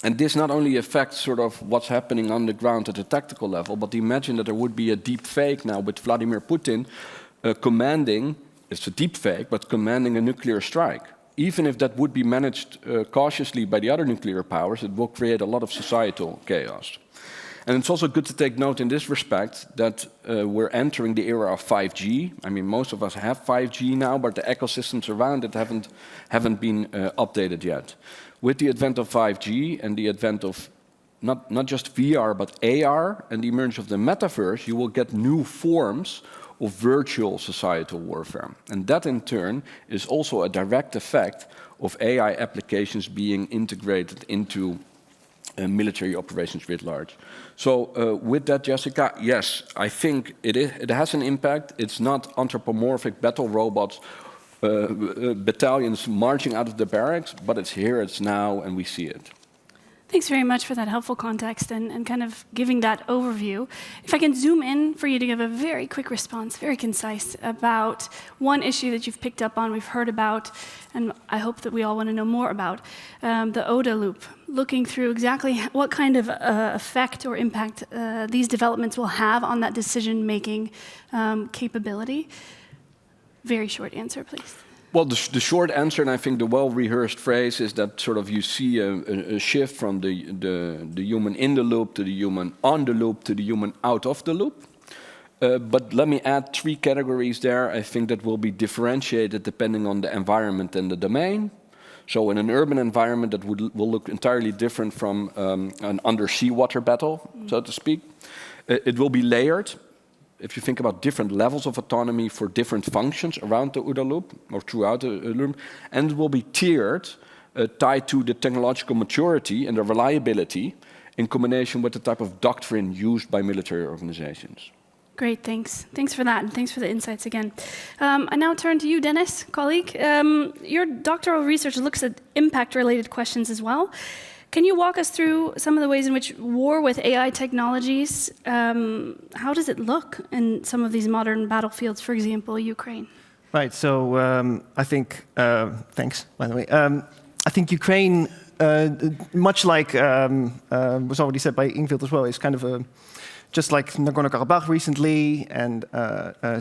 And this not only affects sort of what's happening on the ground at the tactical level, but imagine that there would be a deep fake now with Vladimir Putin commanding, it's a deep fake, but commanding a nuclear strike. Even if that would be managed cautiously by the other nuclear powers, it will create a lot of societal chaos. And it's also good to take note in this respect that we're entering the era of 5G. I mean, most of us have 5G now, but the ecosystems around it haven't been updated yet. With the advent of 5G and the advent of not just VR, but AR and the emergence of the metaverse, you will get new forms of virtual societal warfare. And that in turn is also a direct effect of AI applications being integrated into military operations writ large. So with that, Jessica, yes, I think it has an impact. It's not anthropomorphic battle robots, battalions marching out of the barracks, but it's here, it's now, and we see it. Thanks very much for that helpful context and kind of giving that overview. If I can zoom in for you to give a very quick response, very concise, about one issue that you've picked up on, we've heard about, and I hope that we all want to know more about, the ODA loop, looking through exactly what kind of effect or impact these developments will have on that decision-making capability. Very short answer, please. Well, the short answer, and I think the well-rehearsed phrase, is that sort of you see a shift from the human in the loop to the human on the loop to the human out of the loop. But let me add 3 categories there. I think that will be differentiated depending on the environment and the domain. So in an urban environment, that will look entirely different from an undersea water battle, so to speak. It will be layered. If you think about different levels of autonomy for different functions around the ODA loop or throughout the loop, and it will be tiered, tied to the technological maturity and the reliability in combination with the type of doctrine used by military organizations. Great, thanks. Thanks for that, and thanks for the insights again. I now turn to you, Dennis, colleague. Your doctoral research looks at impact-related questions as well. Can you walk us through some of the ways in which war with AI technologies, how does it look in some of these modern battlefields, for example, Ukraine? Right, so I think, thanks, by the way. I think Ukraine, much like was already said by Ingvild as well, is kind of just like Nagorno-Karabakh recently, and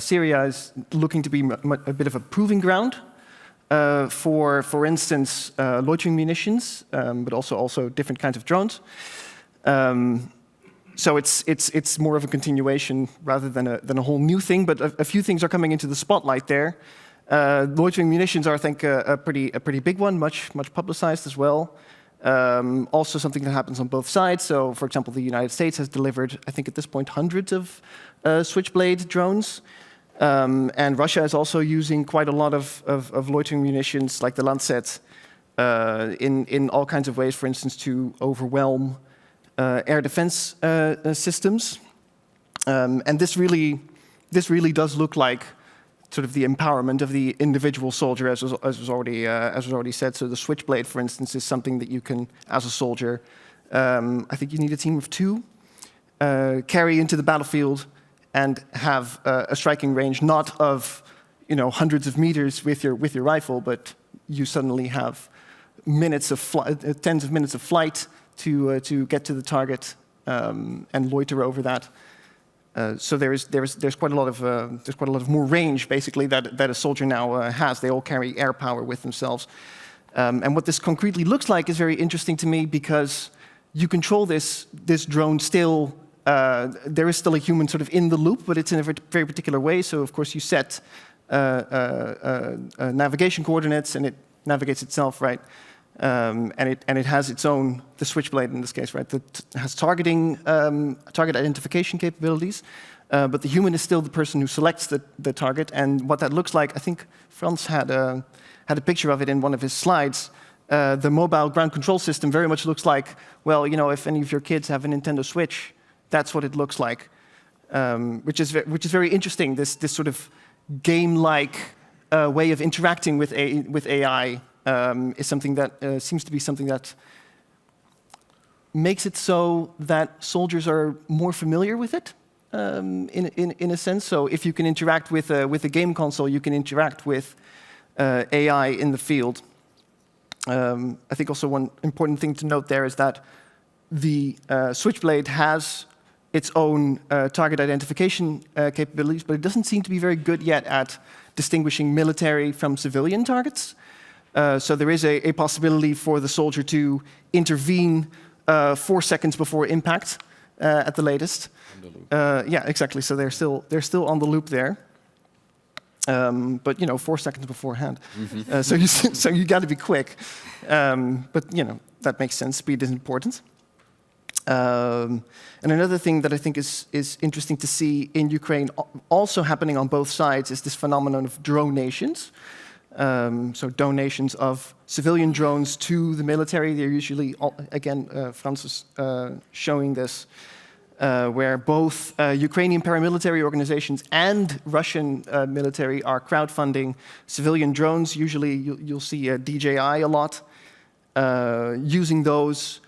Syria is looking to be a bit of a proving ground. For instance, loitering munitions, but also different kinds of drones. So it's more of a continuation rather than a whole new thing. But a few things are coming into the spotlight there. Loitering munitions are, I think, a pretty big one, much publicized as well. Also something that happens on both sides. So, for example, the United States has delivered, I think at this point, hundreds of Switchblade drones. And Russia is also using quite a lot of loitering munitions, like the Lancet, in all kinds of ways, for instance, to overwhelm air defense systems. And this really does look like sort of the empowerment of the individual soldier, as was already said. So the Switchblade, for instance, is something that you can, as a soldier, I think you need a team of 2, carry into the battlefield and have a striking range not of hundreds of meters with your rifle, but you suddenly have tens of minutes of flight to get to the target and loiter over that. So there's quite a lot of more range basically that a soldier now has. They all carry air power with themselves, and what this concretely looks like is very interesting to me, because you control this drone still. There is still a human sort of in the loop, but it's in a very particular way. So, of course, you set navigation coordinates, and it navigates itself, right? And it has its own, the Switchblade in this case, right? That has target identification capabilities, but the human is still the person who selects the target. And what that looks like, I think Frans had a picture of it in one of his slides. The mobile ground control system very much looks like, well, if any of your kids have a Nintendo Switch, that's what it looks like. which is very interesting. This sort of game-like way of interacting with AI is something that seems to be something that makes it so that soldiers are more familiar with it, in a sense. So if you can interact with a game console, you can interact with AI in the field. I think also one important thing to note there is that the Switchblade has its own target identification capabilities, but it doesn't seem to be very good yet at distinguishing military from civilian targets. So there is a possibility for the soldier to intervene 4 seconds before impact at the latest. Yeah, exactly. So they're still on the loop there. But 4 seconds beforehand. So you got to be quick. But that makes sense. Speed is important. And another thing that I think is interesting to see in Ukraine, also happening on both sides, is this phenomenon of dronations. So donations of civilian drones to the military. They're usually, again, Frans is showing this, where both Ukrainian paramilitary organizations and Russian military are crowdfunding civilian drones. Usually you'll see DJI a lot, using those.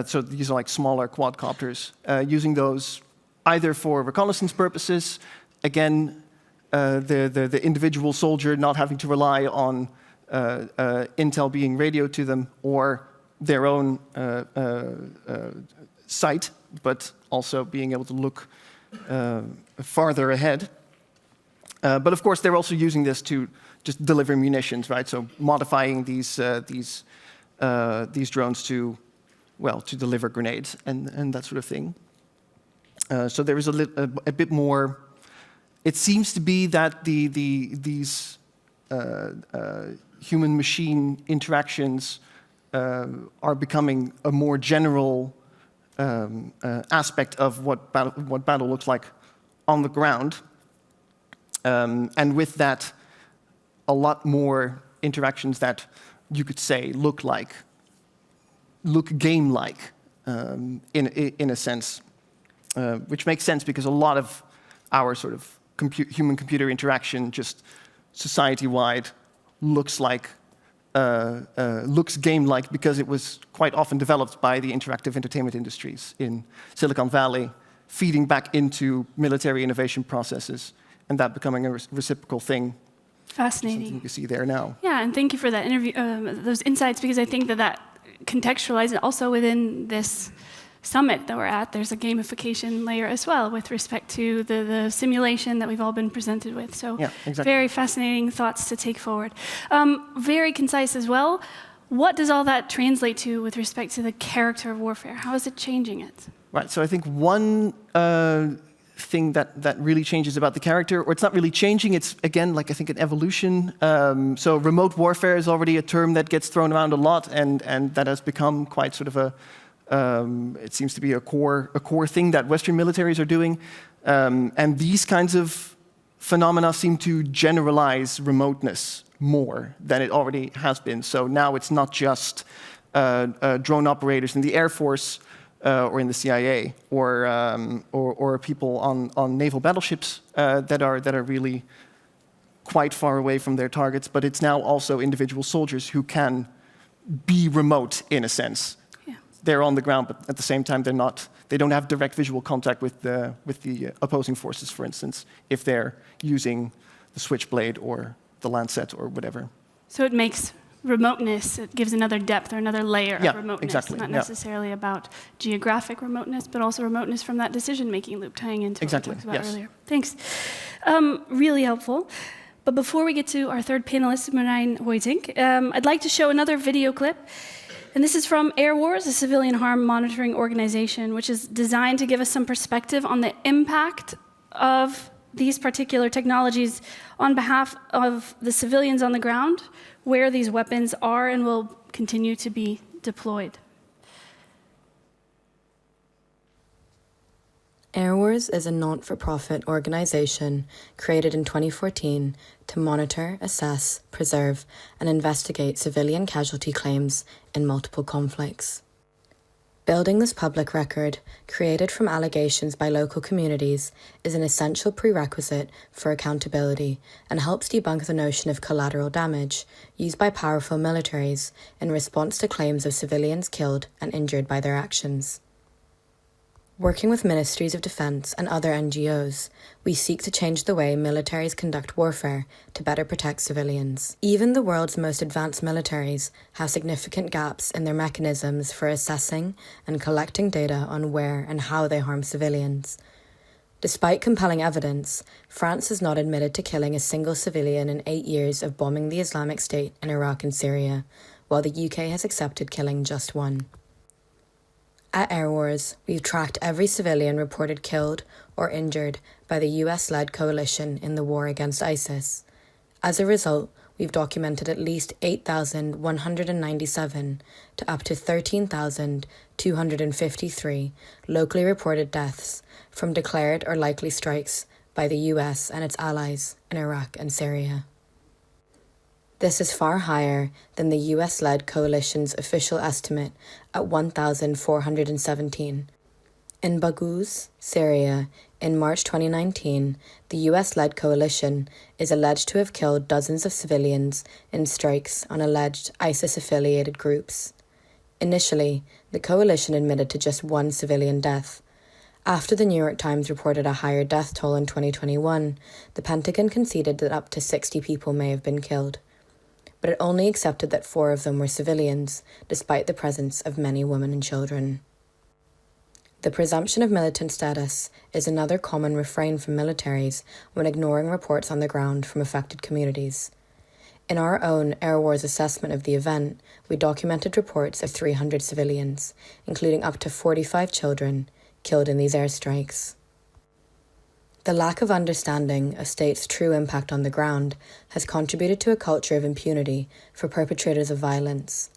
So these are like smaller quadcopters, using those either for reconnaissance purposes, again, the individual soldier not having to rely on intel being radioed to them, or their own sight, but also being able to look farther ahead. But of course, they're also using this to just deliver munitions, right? So modifying these drones to deliver grenades and that sort of thing. So there is a bit more. It seems to be that these human-machine interactions are becoming a more general aspect of what battle looks like on the ground, and with that, a lot more interactions that you could say look game-like in a sense, which makes sense because a lot of our sort of human-computer interaction, just society-wide, looks game-like because it was quite often developed by the interactive entertainment industries in Silicon Valley, feeding back into military innovation processes, and that becoming a reciprocal thing. Fascinating. Something you can see there now. Yeah, and thank you for that interview, those insights, because I think that contextualizes also within this summit that we're at. There's a gamification layer as well with respect to the simulation that we've all been presented with. So yeah, exactly. Very fascinating thoughts to take forward. Very concise as well. What does all that translate to with respect to the character of warfare? How is it changing it? Right, so I think one thing that really changes about the character, or it's not really changing, it's again, like I think an evolution. So remote warfare is already a term that gets thrown around a lot, and that has become quite sort of it seems to be a core thing that Western militaries are doing. And these kinds of phenomena seem to generalize remoteness more than it already has been. So now it's not just drone operators in the Air Force or in the CIA or people on naval battleships that are really quite far away from their targets, but it's now also individual soldiers who can be remote in a sense. They're on the ground, but at the same time, they don't have direct visual contact with the opposing forces, for instance, if they're using the Switchblade or the Lancet or whatever. So it makes remoteness, it gives another depth or another layer of remoteness. Exactly. Not necessarily about geographic remoteness, but also remoteness from that decision-making loop, tying into what we talked about earlier. Thanks. Really helpful. But before we get to our third panelist, Marijn Hoijtink, I'd like to show another video clip. And this is from Air Wars, a civilian harm monitoring organization, which is designed to give us some perspective on the impact of these particular technologies on behalf of the civilians on the ground, where these weapons are and will continue to be deployed. Air Wars is a not-for-profit organization created in 2014 to monitor, assess, preserve, and investigate civilian casualty claims in multiple conflicts. Building this public record, created from allegations by local communities, is an essential prerequisite for accountability and helps debunk the notion of collateral damage used by powerful militaries in response to claims of civilians killed and injured by their actions. Working with ministries of defense and other NGOs, we seek to change the way militaries conduct warfare to better protect civilians. Even the world's most advanced militaries have significant gaps in their mechanisms for assessing and collecting data on where and how they harm civilians. Despite compelling evidence, France has not admitted to killing a single civilian in 8 years of bombing the Islamic State in Iraq and Syria, while the UK has accepted killing just one. At Air Wars, we've tracked every civilian reported killed or injured by the US-led coalition in the war against ISIS. As a result, we've documented at least 8,197 to up to 13,253 locally reported deaths from declared or likely strikes by the US and its allies in Iraq and Syria. This is far higher than the US-led coalition's official estimate at 1,417. In Baghouz, Syria, in March 2019, the US-led coalition is alleged to have killed dozens of civilians in strikes on alleged ISIS-affiliated groups. Initially, the coalition admitted to just one civilian death. After the New York Times reported a higher death toll in 2021, the Pentagon conceded that up to 60 people may have been killed. But it only accepted that 4 of them were civilians, despite the presence of many women and children. The presumption of militant status is another common refrain from militaries when ignoring reports on the ground from affected communities. In our own Air Wars assessment of the event, we documented reports of 300 civilians, including up to 45 children, killed in these airstrikes. The lack of understanding of states' true impact on the ground has contributed to a culture of impunity for perpetrators of violence.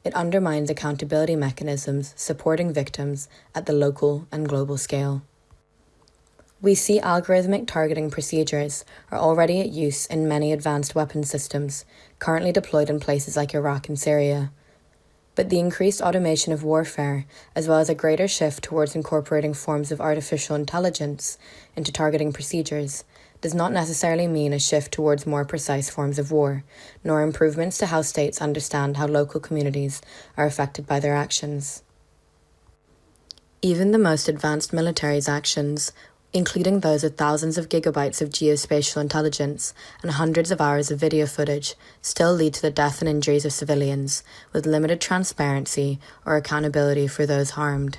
It undermines accountability mechanisms supporting victims at the local and global scale. We see algorithmic targeting procedures are already at use in many advanced weapon systems, currently deployed in places like Iraq and Syria. But the increased automation of warfare, as well as a greater shift towards incorporating forms of artificial intelligence into targeting procedures, does not necessarily mean a shift towards more precise forms of war, nor improvements to how states understand how local communities are affected by their actions. Even the most advanced military's actions, including those with thousands of gigabytes of geospatial intelligence and hundreds of hours of video footage, still lead to the death and injuries of civilians, with limited transparency or accountability for those harmed.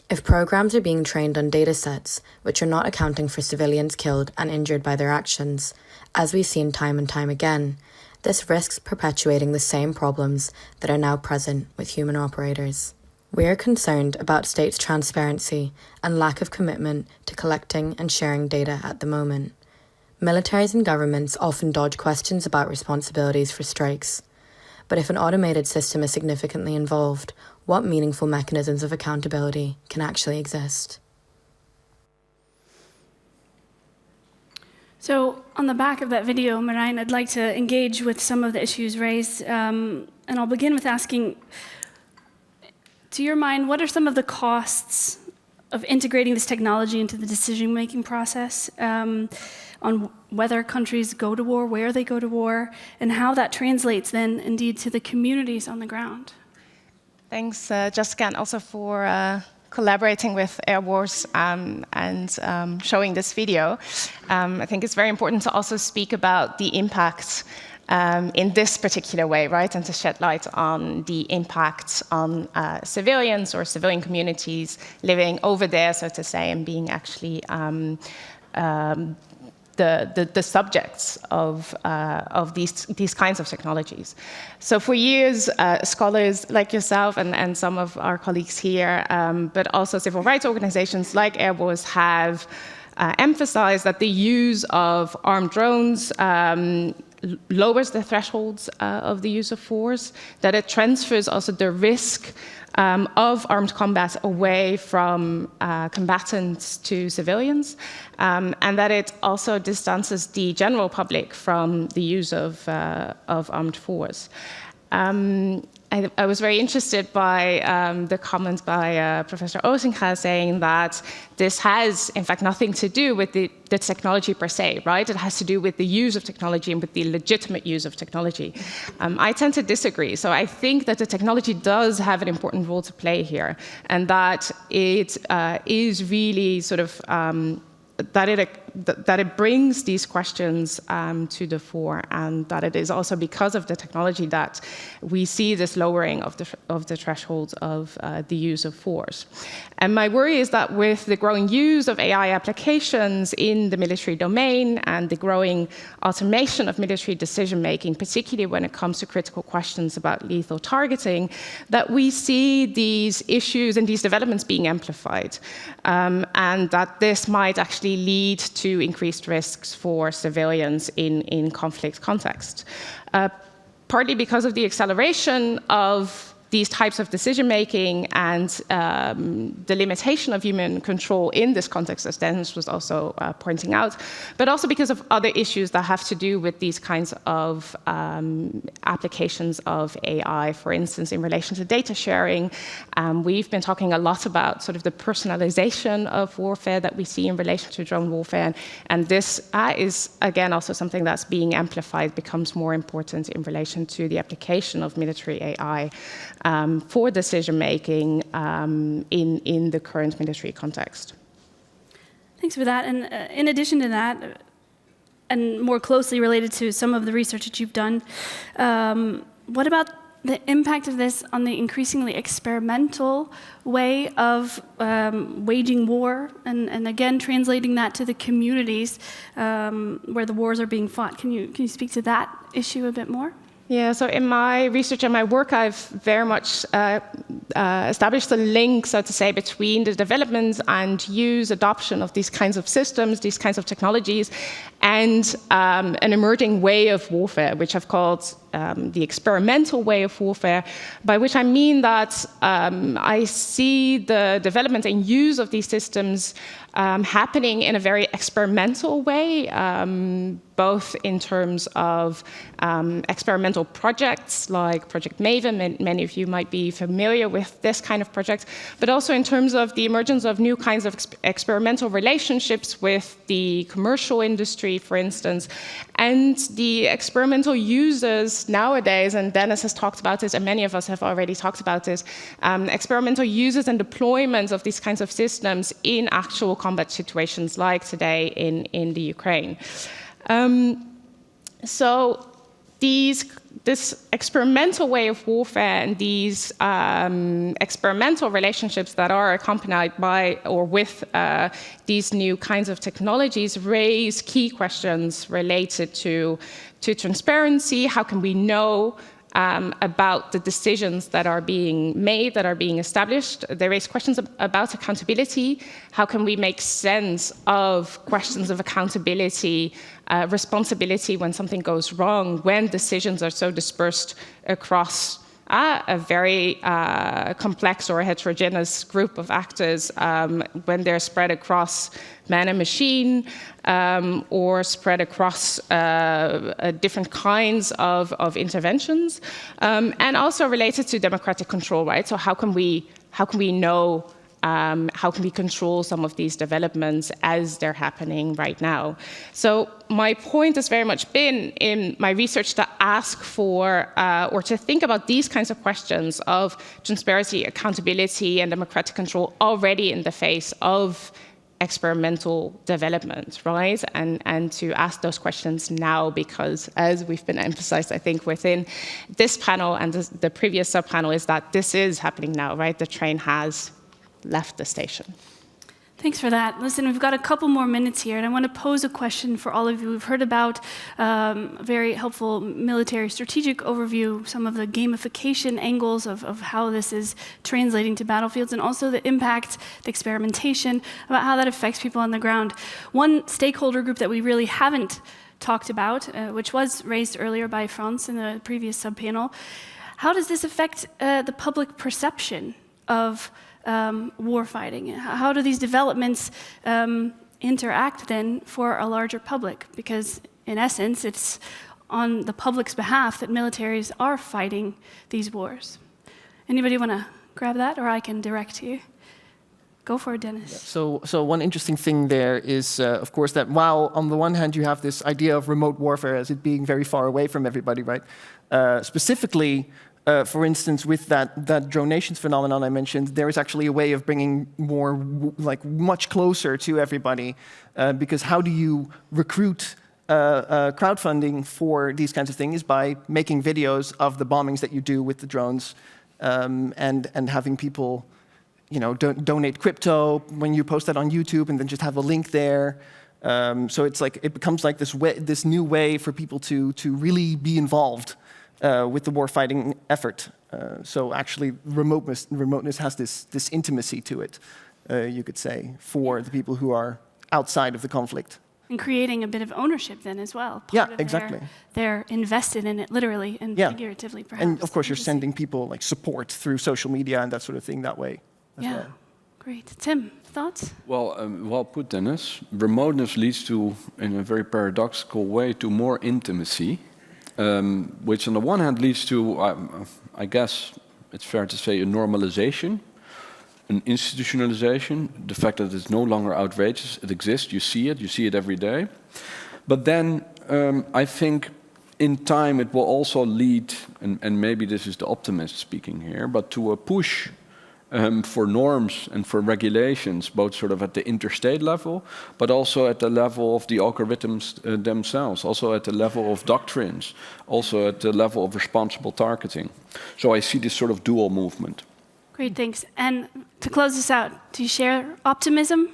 If programs are being trained on datasets which are not accounting for civilians killed and injured by their actions, as we've seen time and time again, this risks perpetuating the same problems that are now present with human operators. We are concerned about states' transparency and lack of commitment to collecting and sharing data at the moment. Militaries and governments often dodge questions about responsibilities for strikes. But if an automated system is significantly involved, what meaningful mechanisms of accountability can actually exist? So on the back of that video, Marijn, I'd like to engage with some of the issues raised. And I'll begin with asking, to your mind, what are some of the costs of integrating this technology into the decision-making process on whether countries go to war, where they go to war, and how that translates then indeed to the communities on the ground? Thanks, Jessica, and also for collaborating with Air Wars and showing this video. I think it's very important to also speak about the impact in this particular way, right? And to shed light on the impact on civilians or civilian communities living over there, so to say, and being actually the subjects of these kinds of technologies. So for years, scholars like yourself and some of our colleagues here, but also civil rights organizations like Air Wars have emphasized that the use of armed drones lowers the thresholds of the use of force, that it transfers also the risk of armed combat away from combatants to civilians, and that it also distances the general public from the use of armed force. And I was very interested by the comments by Professor Osinga saying that this has, in fact, nothing to do with the technology per se, right? It has to do with the use of technology and with the legitimate use of technology. I tend to disagree. So I think that the technology does have an important role to play here, and that it is really sort of that it brings these questions to the fore, and that it is also because of the technology that we see this lowering of the thresholds of the use of force. And my worry is that with the growing use of AI applications in the military domain and the growing automation of military decision-making, particularly when it comes to critical questions about lethal targeting, that we see these issues and these developments being amplified, and that this might actually lead to increased risks for civilians in conflict context. Partly because of the acceleration of these types of decision-making and the limitation of human control in this context, as Dennis was also pointing out, but also because of other issues that have to do with these kinds of applications of AI, for instance, in relation to data sharing. We've been talking a lot about sort of the personalization of warfare that we see in relation to drone warfare, and this is, again, also something that's being amplified, becomes more important in relation to the application of military AI for decision-making in the current military context. Thanks for that. And in addition to that, and more closely related to some of the research that you've done, what about the impact of this on the increasingly experimental way of waging war, and again, translating that to the communities where the wars are being fought? Can you speak to that issue a bit more? Yeah, so in my research and my work, I've very much established a link, so to say, between the development and use, adoption of these kinds of systems, these kinds of technologies, and an emerging way of warfare, which I've called the experimental way of warfare, by which I mean that I see the development and use of these systems happening in a very experimental way, both in terms of experimental projects like Project Maven. Many of you might be familiar with this kind of project, but also in terms of the emergence of new kinds of experimental relationships with the commercial industry, for instance, and the experimental users nowadays, and Dennis has talked about this, and many of us have already talked about this, experimental users and deployments of these kinds of systems in actual combat situations like today in the Ukraine. So this experimental way of warfare and these experimental relationships that are accompanied by or with these new kinds of technologies raise key questions related to transparency. How can we know about the decisions that are being made, that are being established? They raise questions about accountability. How can we make sense of questions of accountability, responsibility when something goes wrong, when decisions are so dispersed across a very complex or heterogeneous group of actors, when they're spread across man and machine, or spread across different kinds of interventions, and also related to democratic control, right? So how can we know, how can we control some of these developments as they're happening right now? So my point has very much been in my research to ask for or to think about these kinds of questions of transparency, accountability, and democratic control already in the face of experimental development, right? And to ask those questions now, because as we've been emphasized, I think, within this panel and the previous sub-panel, is that this is happening now, right? The train has left the station. Thanks for that. Listen, we've got a couple more minutes here, and I want to pose a question for all of you. We've heard about a very helpful military strategic overview, some of the gamification angles of how this is translating to battlefields, and also the impact, the experimentation, about how that affects people on the ground. One stakeholder group that we really haven't talked about, which was raised earlier by Frans in the previous subpanel, how does this affect the public perception of warfighting? How do these developments interact then for a larger public? Because in essence, it's on the public's behalf that militaries are fighting these wars. Anybody want to grab that, or I can direct you? Go for it, Dennis. So one interesting thing there is, of course, that while on the one hand you have this idea of remote warfare as it being very far away from everybody, right? Specifically, for instance, with that drone nations phenomenon I mentioned, there is actually a way of bringing more, much closer to everybody, because how do you recruit crowdfunding for these kinds of things? By making videos of the bombings that you do with the drones, and having people, donate crypto when you post that on YouTube, and then just have a link there. So it's like it becomes like this new way for people to really be involved with the warfighting effort. So actually, remoteness has this intimacy to it, you could say, for the people who are outside of the conflict. And creating a bit of ownership then as well. Exactly. They're invested in it literally and figuratively, perhaps. And of course, you're sending people support through social media and that sort of thing that way. Well. Great. Tim, thoughts? Well, well put, Dennis. Remoteness leads to, in a very paradoxical way, to more intimacy, which on the one hand leads to, I guess it's fair to say, a normalization, an institutionalization, the fact that it's no longer outrageous, it exists, you see it every day. But then I think in time it will also lead, and maybe this is the optimist speaking here, but to a push for norms and for regulations, both sort of at the interstate level, but also at the level of the algorithms themselves, also at the level of doctrines, also at the level of responsible targeting. So I see this sort of dual movement. Great, thanks. And to close this out, do you share optimism?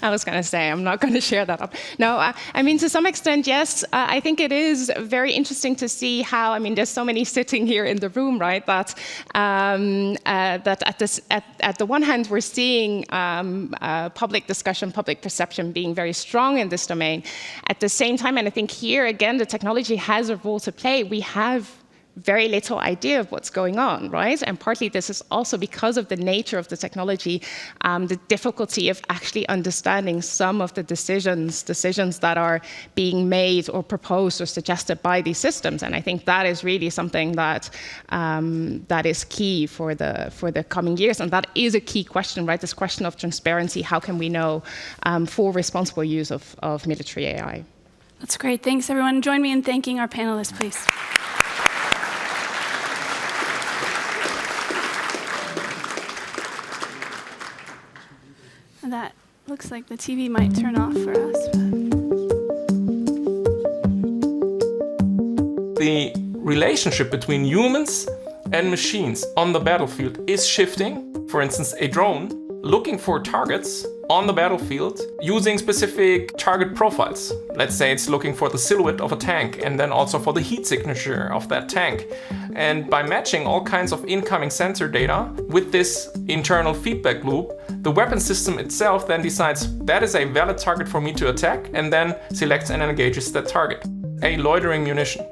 I was going to say, I'm not going to share that. No, I mean, to some extent, yes. I think it is very interesting to see how, there's so many sitting here in the room, right, that at the one hand, we're seeing public discussion, public perception being very strong in this domain. At the same time, and I think here, again, the technology has a role to play. We have very little idea of what's going on, right? And partly this is also because of the nature of the technology, the difficulty of actually understanding some of the decisions that are being made or proposed or suggested by these systems. And I think that is really something that that is key for the coming years. And that is a key question, right? This question of transparency. How can we know for responsible use of military AI? That's great. Thanks, everyone. Join me in thanking our panelists, please. That looks like the TV might turn off for us. The relationship between humans and machines on the battlefield is shifting. For instance, a drone looking for targets on the battlefield using specific target profiles. Let's say it's looking for the silhouette of a tank and then also for the heat signature of that tank. And by matching all kinds of incoming sensor data with this internal feedback loop, the weapon system itself then decides that is a valid target for me to attack and then selects and engages that target. A loitering munition.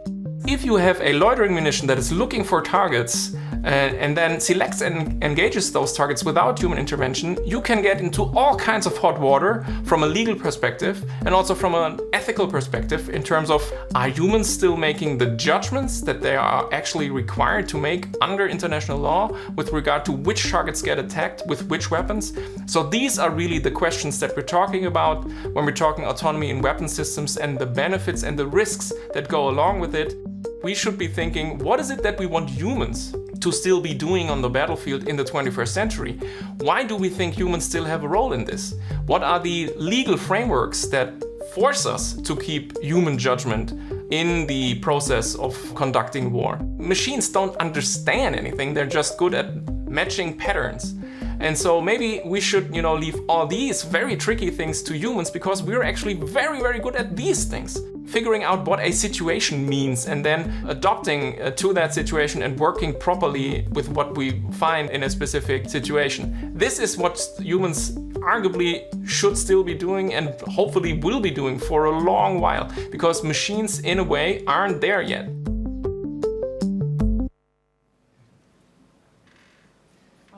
If you have a loitering munition that is looking for targets and then selects and engages those targets without human intervention, you can get into all kinds of hot water from a legal perspective and also from an ethical perspective in terms of, are humans still making the judgments that they are actually required to make under international law with regard to which targets get attacked with which weapons? So these are really the questions that we're talking about when we're talking autonomy in weapon systems and the benefits and the risks that go along with it. We should be thinking, what is it that we want humans to still be doing on the battlefield in the 21st century? Why do we think humans still have a role in this? What are the legal frameworks that force us to keep human judgment in the process of conducting war? Machines don't understand anything, they're just good at matching patterns. And so maybe we should, leave all these very tricky things to humans because we're actually very, very good at these things. Figuring out what a situation means and then adopting to that situation and working properly with what we find in a specific situation. This is what humans arguably should still be doing and hopefully will be doing for a long while, because machines in a way aren't there yet.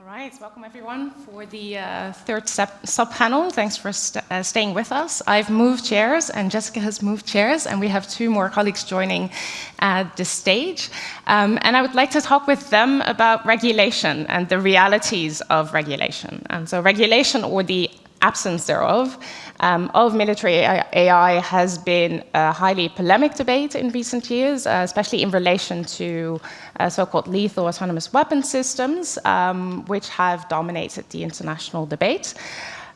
All right, welcome everyone for the third sub-panel. Thanks for staying with us. I've moved chairs and Jessica has moved chairs, and we have two more colleagues joining at the stage. And I would like to talk with them about regulation and the realities of regulation. And so regulation, or the absence thereof, of military AI has been a highly polemic debate in recent years, especially in relation to so-called lethal autonomous weapon systems, which have dominated the international debate.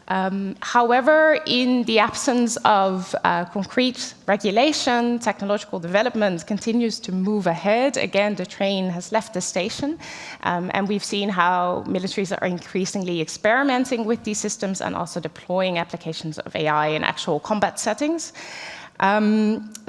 However, in the absence of concrete regulation, technological development continues to move ahead. Again, the train has left the station, and we've seen how militaries are increasingly experimenting with these systems and also deploying applications of AI in actual combat settings.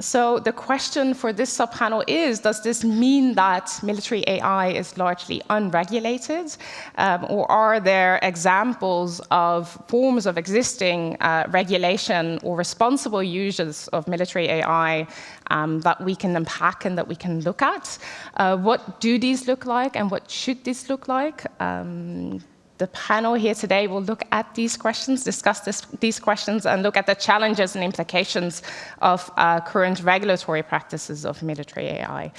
So the question for this sub-panel is, does this mean that military AI is largely unregulated? Or are there examples of forms of existing regulation or responsible uses of military AI that we can unpack and that we can look at? What do these look like and what should these look like? The panel here today will look at these questions, discuss these questions, and look at the challenges and implications of current regulatory practices of military AI.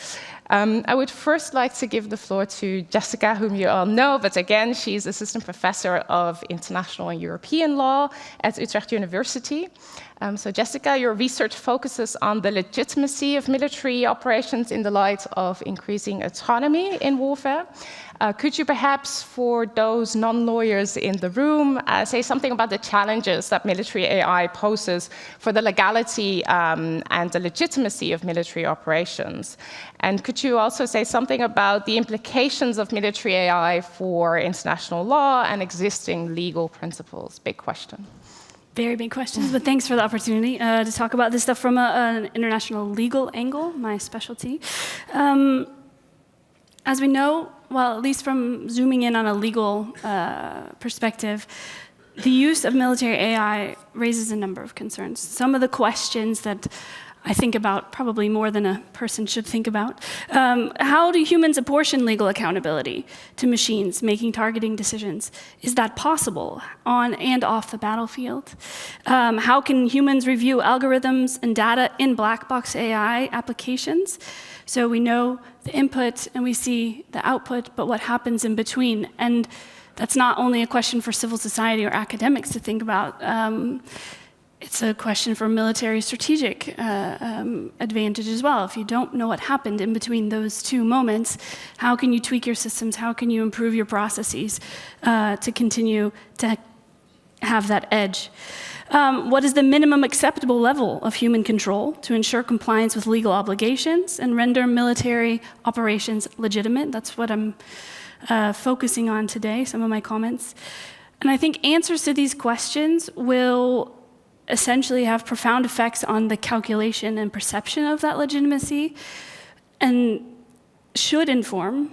I would first like to give the floor to Jessica, whom you all know, but again, she's Assistant Professor of International and European Law at Utrecht University. So Jessica, your research focuses on the legitimacy of military operations in the light of increasing autonomy in warfare. Could you perhaps, for those non-lawyers in the room, say something about the challenges that military AI poses for the legality and the legitimacy of military operations? And could you also say something about the implications of military AI for international law and existing legal principles? Big question. Very big questions, but thanks for the opportunity to talk about this stuff from an international legal angle, my specialty. As we know, well, at least from zooming in on a legal perspective, the use of military AI raises a number of concerns. Some of the questions that I think about probably more than a person should think about. How do humans apportion legal accountability to machines making targeting decisions? Is that possible on and off the battlefield? How can humans review algorithms and data in black box AI applications? So we know the input and we see the output, but what happens in between? And that's not only a question for civil society or academics to think about. It's a question for military strategic advantage as well. If you don't know what happened in between those two moments, how can you tweak your systems? How can you improve your processes to continue to have that edge? What is the minimum acceptable level of human control to ensure compliance with legal obligations and render military operations legitimate? That's what I'm focusing on today, some of my comments. And I think answers to these questions will essentially have profound effects on the calculation and perception of that legitimacy, and should inform,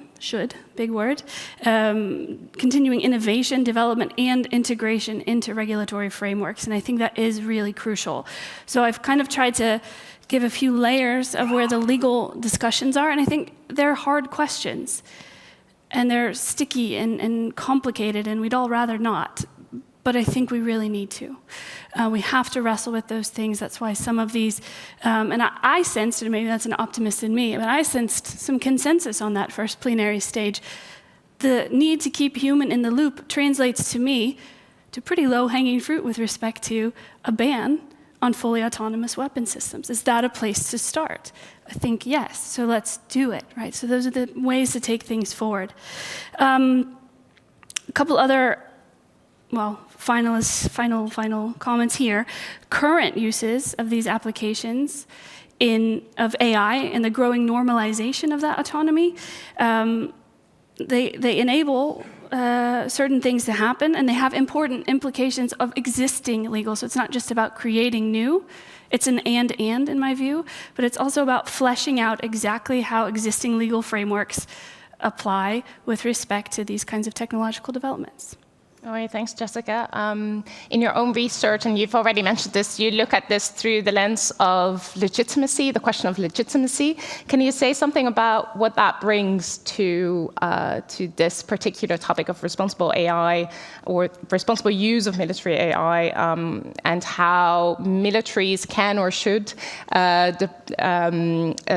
big word, continuing innovation, development, and integration into regulatory frameworks. And I think that is really crucial. So I've kind of tried to give a few layers of where the legal discussions are, and I think they're hard questions. And they're sticky and complicated, and we'd all rather not. But I think we really need to. We have to wrestle with those things. That's why some of these, and I sensed, and maybe that's an optimist in me, but I sensed some consensus on that first plenary stage. The need to keep human in the loop translates to me to pretty low-hanging fruit with respect to a ban on fully autonomous weapon systems. Is that a place to start? I think yes, so let's do it, right? So those are the ways to take things forward. A couple other, well, final comments here. Current uses of these applications of AI and the growing normalization of that autonomy, they enable certain things to happen, and they have important implications of existing legal. So it's not just about creating new. It's an and in my view, but it's also about fleshing out exactly how existing legal frameworks apply with respect to these kinds of technological developments. All right, thanks, Jessica. In your own research, and you've already mentioned this, you look at this through the lens of legitimacy, the question of legitimacy. Can you say something about what that brings to this particular topic of responsible AI or responsible use of military AI, and how militaries can or should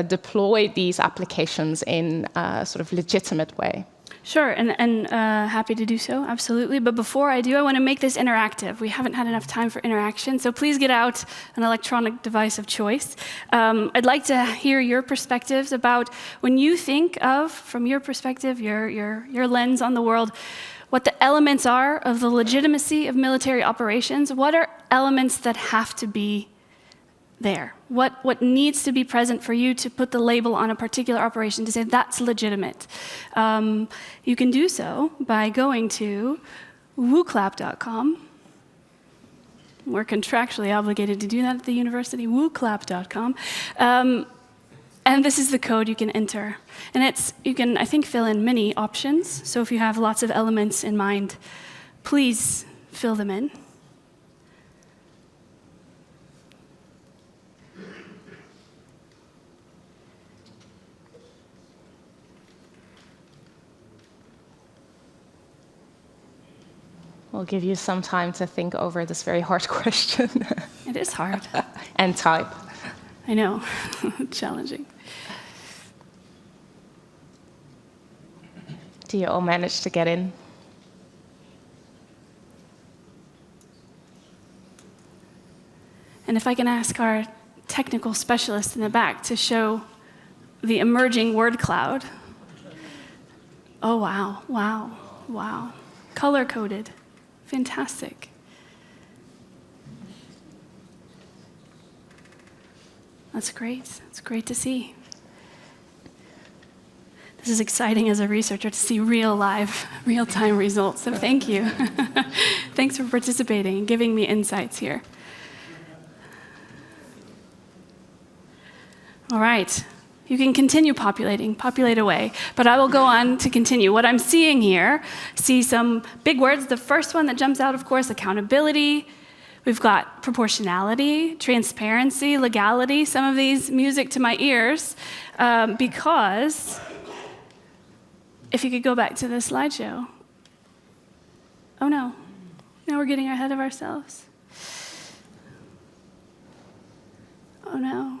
deploy these applications in a sort of legitimate way? Sure, and happy to do so, absolutely. But before I do, I want to make this interactive. We haven't had enough time for interaction, so please get out an electronic device of choice. I'd like to hear your perspectives about when you think of, from your perspective, your lens on the world, what the elements are of the legitimacy of military operations. What are elements that have to be there? What needs to be present for you to put the label on a particular operation to say that's legitimate? You can do so by going to wooclap.com. We're contractually obligated to do that at the university, wooclap.com. And this is the code you can enter. And you can, I think, fill in many options. So if you have lots of elements in mind, please fill them in. We'll give you some time to think over this very hard question. It is hard. And type. I know, challenging. Do you all manage to get in? And if I can ask our technical specialist in the back to show the emerging word cloud. Oh, wow, wow, wow. Color-coded. Fantastic. That's great. It's great to see. This is exciting as a researcher to see real-time results. So thank you. Thanks for participating and giving me insights here. All right. You can continue populate away, but I will go on to continue. What I'm seeing here, see some big words. The first one that jumps out, of course, accountability. We've got proportionality, transparency, legality, some of these music to my ears, because if you could go back to the slideshow. Oh no, now we're getting ahead of ourselves. Oh no.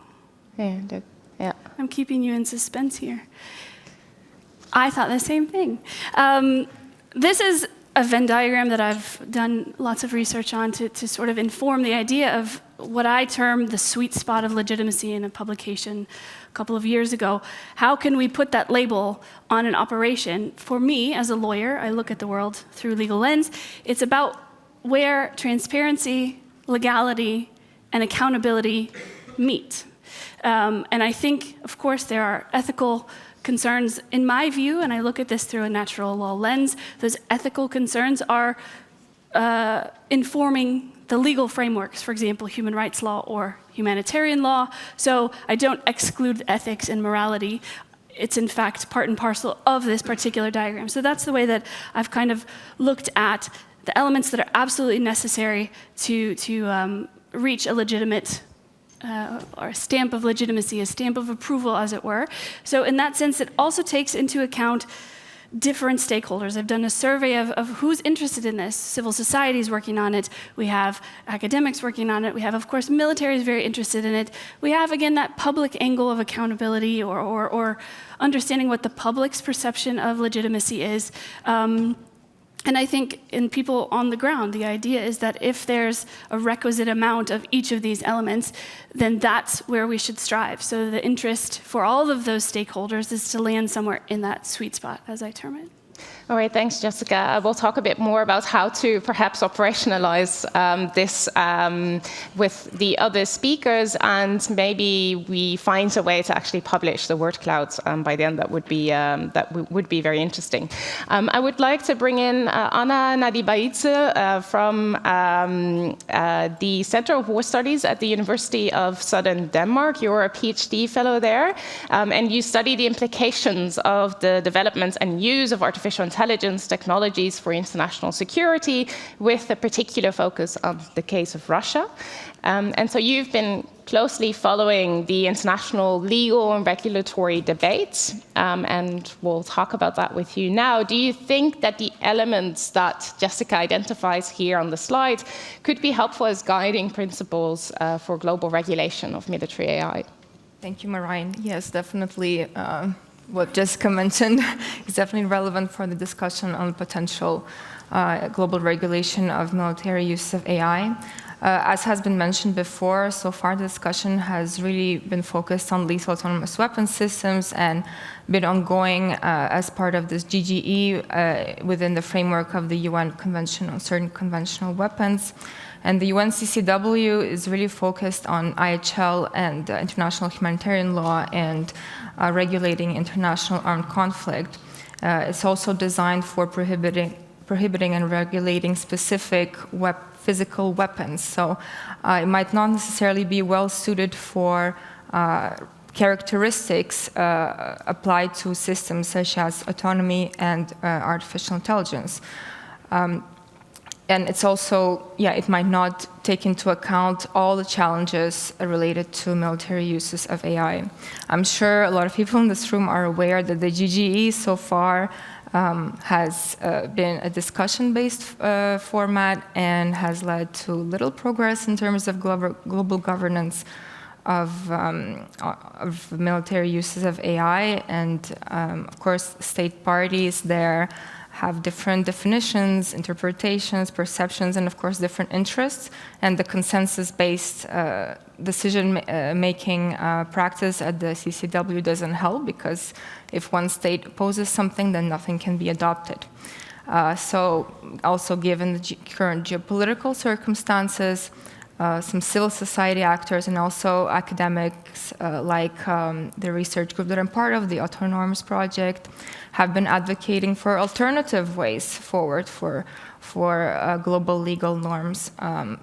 Yeah. I'm keeping you in suspense here. I thought the same thing. This is a Venn diagram that I've done lots of research on to sort of inform the idea of what I termed the sweet spot of legitimacy in a publication a couple of years ago. How can we put that label on an operation? For me, as a lawyer, I look at the world through legal lens. It's about where transparency, legality, and accountability meet. And I think, of course, there are ethical concerns in my view, and I look at this through a natural law lens. Those ethical concerns are informing the legal frameworks, for example, human rights law or humanitarian law. So I don't exclude ethics and morality. It's in fact part and parcel of this particular diagram. So that's the way that I've kind of looked at the elements that are absolutely necessary to reach a legitimate or a stamp of legitimacy, a stamp of approval, as it were. So in that sense, it also takes into account different stakeholders. I've done a survey of who's interested in this. Civil society is working on it. We have academics working on it. We have, of course, military is very interested in it. We have, again, that public angle of accountability or understanding what the public's perception of legitimacy is. And I think in people on the ground, the idea is that if there's a requisite amount of each of these elements, then that's where we should strive. So the interest for all of those stakeholders is to land somewhere in that sweet spot, as I term it. All right, thanks, Jessica. We'll talk a bit more about how to perhaps operationalize this with the other speakers, and maybe we find a way to actually publish the word clouds by then. That would be very interesting. I would like to bring in Anna Nadibaidze from the Center of War Studies at the University of Southern Denmark. You're a PhD fellow there, and you study the implications of the development and use of artificial intelligence intelligence technologies for international security, with a particular focus on the case of Russia. And so you've been closely following the international legal and regulatory debates, and we'll talk about that with you now. Do you think that the elements that Jessica identifies here on the slide could be helpful as guiding principles for global regulation of military AI? Thank you, Marijn. Yes, definitely. What Jessica mentioned is definitely relevant for the discussion on potential global regulation of military use of AI. As has been mentioned before, so far the discussion has really been focused on lethal autonomous weapon systems and been ongoing as part of this GGE within the framework of the UN Convention on Certain Conventional Weapons. And the UNCCW is really focused on IHL and international humanitarian law and regulating international armed conflict. It's also designed for prohibiting and regulating specific physical weapons. So it might not necessarily be well suited for characteristics applied to systems such as autonomy and artificial intelligence. And it's also, it might not take into account all the challenges related to military uses of AI. I'm sure a lot of people in this room are aware that the GGE so far has been a discussion-based format and has led to little progress in terms of global governance of military uses of AI. And of course, state parties there have different definitions, interpretations, perceptions, and of course different interests. And the consensus-based decision-making practice at the CCW doesn't help, because if one state opposes something, then nothing can be adopted. So also given the current geopolitical circumstances, some civil society actors and also academics like the research group that I'm part of, the Autonorms Project, have been advocating for alternative ways forward for global legal norms.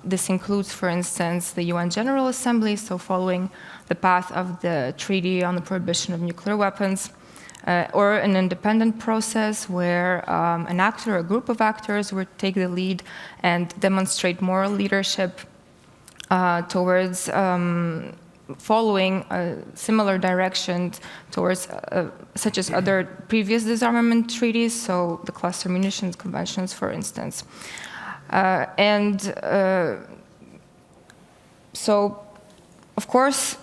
This includes, for instance, the UN General Assembly, so following the path of the Treaty on the Prohibition of Nuclear Weapons, or an independent process where an actor or a group of actors would take the lead and demonstrate moral leadership towards following a similar direction towards such as other previous disarmament treaties, so the cluster munitions conventions, for instance. So, of course,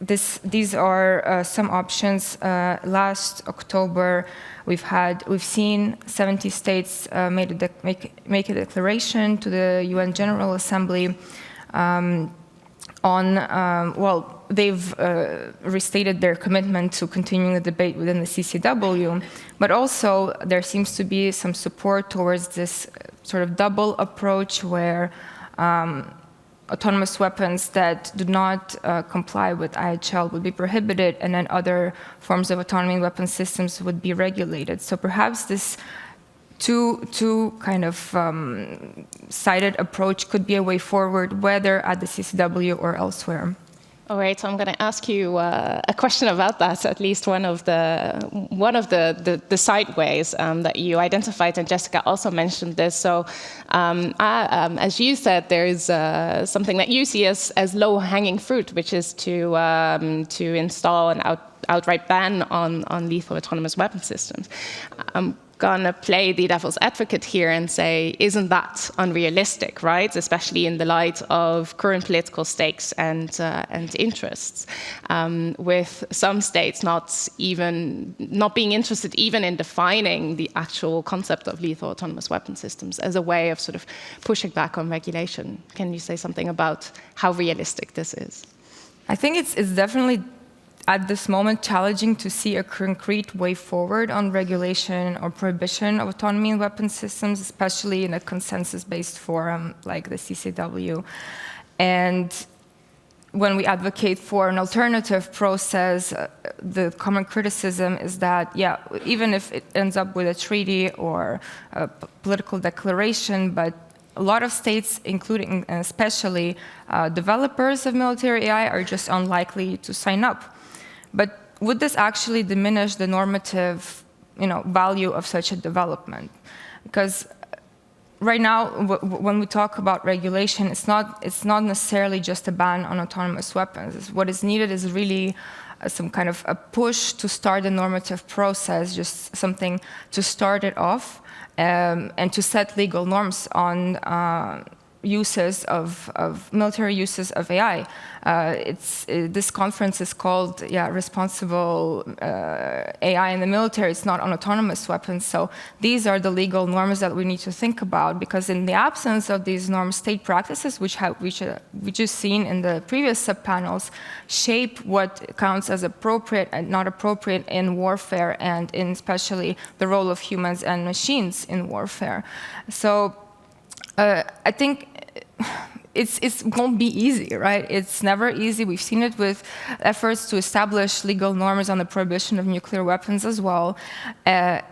these are some options. Last October, we've seen 70 states make a declaration to the UN General Assembly they've restated their commitment to continuing the debate within the CCW, but also there seems to be some support towards this sort of double approach where autonomous weapons that do not comply with IHL would be prohibited, and then other forms of autonomy weapon systems would be regulated. So perhaps this two kind of sided approach could be a way forward, whether at the CCW or elsewhere. All right, so I'm going to ask you a question about that, at least one of the sideways that you identified, and Jessica also mentioned this. So, as you said, there is something that you see as low-hanging fruit, which is to install an outright ban on lethal autonomous weapon systems. Gonna play the devil's advocate here and say, isn't that unrealistic, right? Especially in the light of current political stakes and interests, with some states not being interested even in defining the actual concept of lethal autonomous weapon systems as a way of sort of pushing back on regulation. Can you say something about how realistic this is? I think it's definitely at this moment challenging to see a concrete way forward on regulation or prohibition of autonomy in weapon systems, especially in a consensus-based forum like the CCW. And when we advocate for an alternative process, the common criticism is that, even if it ends up with a treaty or a political declaration, but a lot of states, including and especially developers of military AI, are just unlikely to sign up. But would this actually diminish the normative value of such a development. Because right now, when we talk about regulation, it's not necessarily just a ban on autonomous weapons. What is needed is really some kind of a push to start a normative process, just something to start it off, and to set legal norms on uses of military uses of AI. This conference is called Responsible AI in the Military. It's not on autonomous weapons. So these are the legal norms that we need to think about, because in the absence of these norms, state practices, which we just seen in the previous subpanels, shape what counts as appropriate and not appropriate in warfare, and in especially the role of humans and machines in warfare. So I think it won't be easy, right? It's never easy. We've seen it with efforts to establish legal norms on the prohibition of nuclear weapons as well. It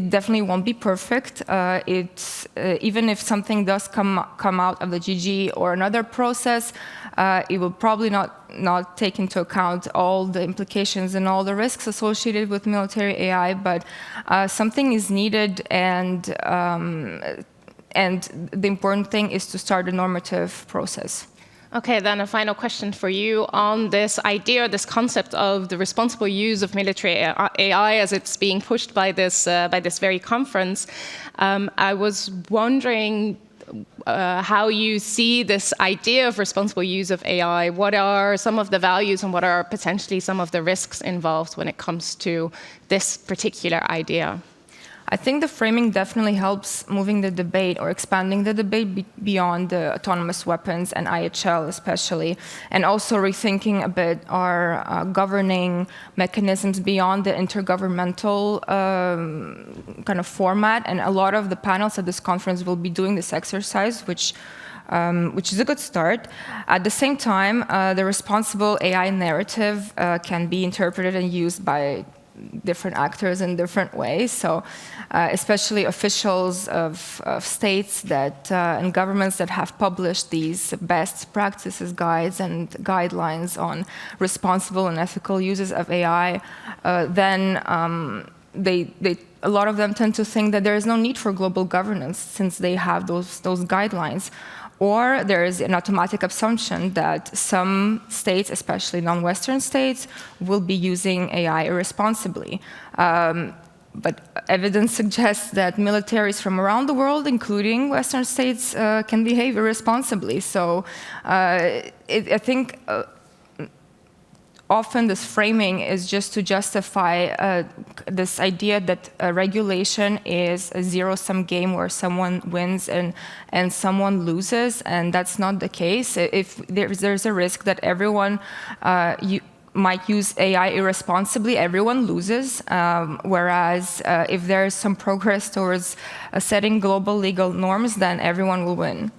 definitely won't be perfect. Even if something does come out of the GG or another process, it will probably not take into account all the implications and all the risks associated with military AI, but something is needed, and the important thing is to start a normative process. Okay, then a final question for you on this idea, this concept of the responsible use of military AI as it's being pushed by this very conference. I was wondering how you see this idea of responsible use of AI. What are some of the values and what are potentially some of the risks involved when it comes to this particular idea? I think the framing definitely helps moving the debate or expanding the debate beyond the autonomous weapons and IHL especially, and also rethinking a bit our governing mechanisms beyond the intergovernmental kind of format. And a lot of the panels at this conference will be doing this exercise, which is a good start. At the same time, the responsible AI narrative can be interpreted and used by different actors in different ways. So especially officials of states that and governments that have published these best practices guides and guidelines on responsible and ethical uses of AI, then a lot of them tend to think that there is no need for global governance since they have those guidelines. Or there is an automatic assumption that some states, especially non-Western states, will be using AI irresponsibly. But evidence suggests that militaries from around the world, including Western states, can behave irresponsibly. So I think often this framing is just to justify this idea that regulation is a zero-sum game where someone wins and someone loses, and that's not the case. If there's a risk that everyone might use AI irresponsibly, everyone loses, whereas if there's some progress towards setting global legal norms, then everyone will win.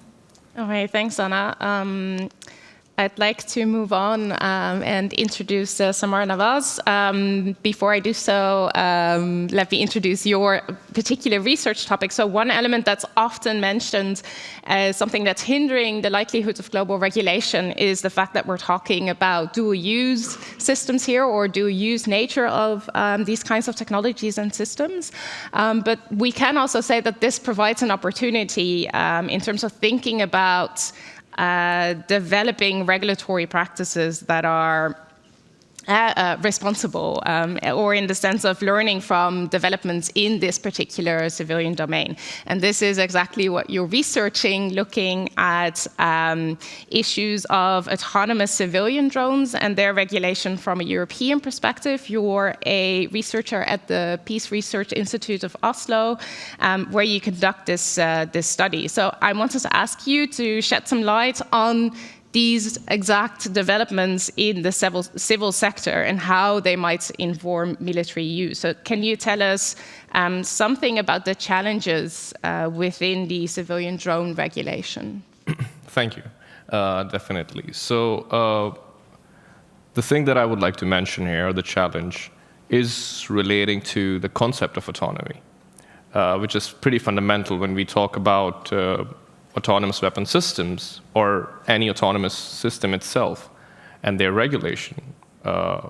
Okay, thanks, Anna. I'd like to move on and introduce Samar Nawaz. Before I do so, let me introduce your particular research topic. So one element that's often mentioned as something that's hindering the likelihoods of global regulation is the fact that we're talking about dual-use systems here, or dual-use nature of these kinds of technologies and systems. But we can also say that this provides an opportunity in terms of thinking about developing regulatory practices that are responsible, or in the sense of learning from developments in this particular civilian domain. And this is exactly what you're researching, looking at issues of autonomous civilian drones and their regulation from a European perspective. You're a researcher at the Peace Research Institute of Oslo, where you conduct this study. So I wanted to ask you to shed some light on these exact developments in the civil sector and how they might inform military use. So can you tell us something about the challenges within the civilian drone regulation? Thank you. Definitely. So the thing that I would like to mention here, the challenge, is relating to the concept of autonomy, which is pretty fundamental when we talk about autonomous weapon systems or any autonomous system itself and their regulation.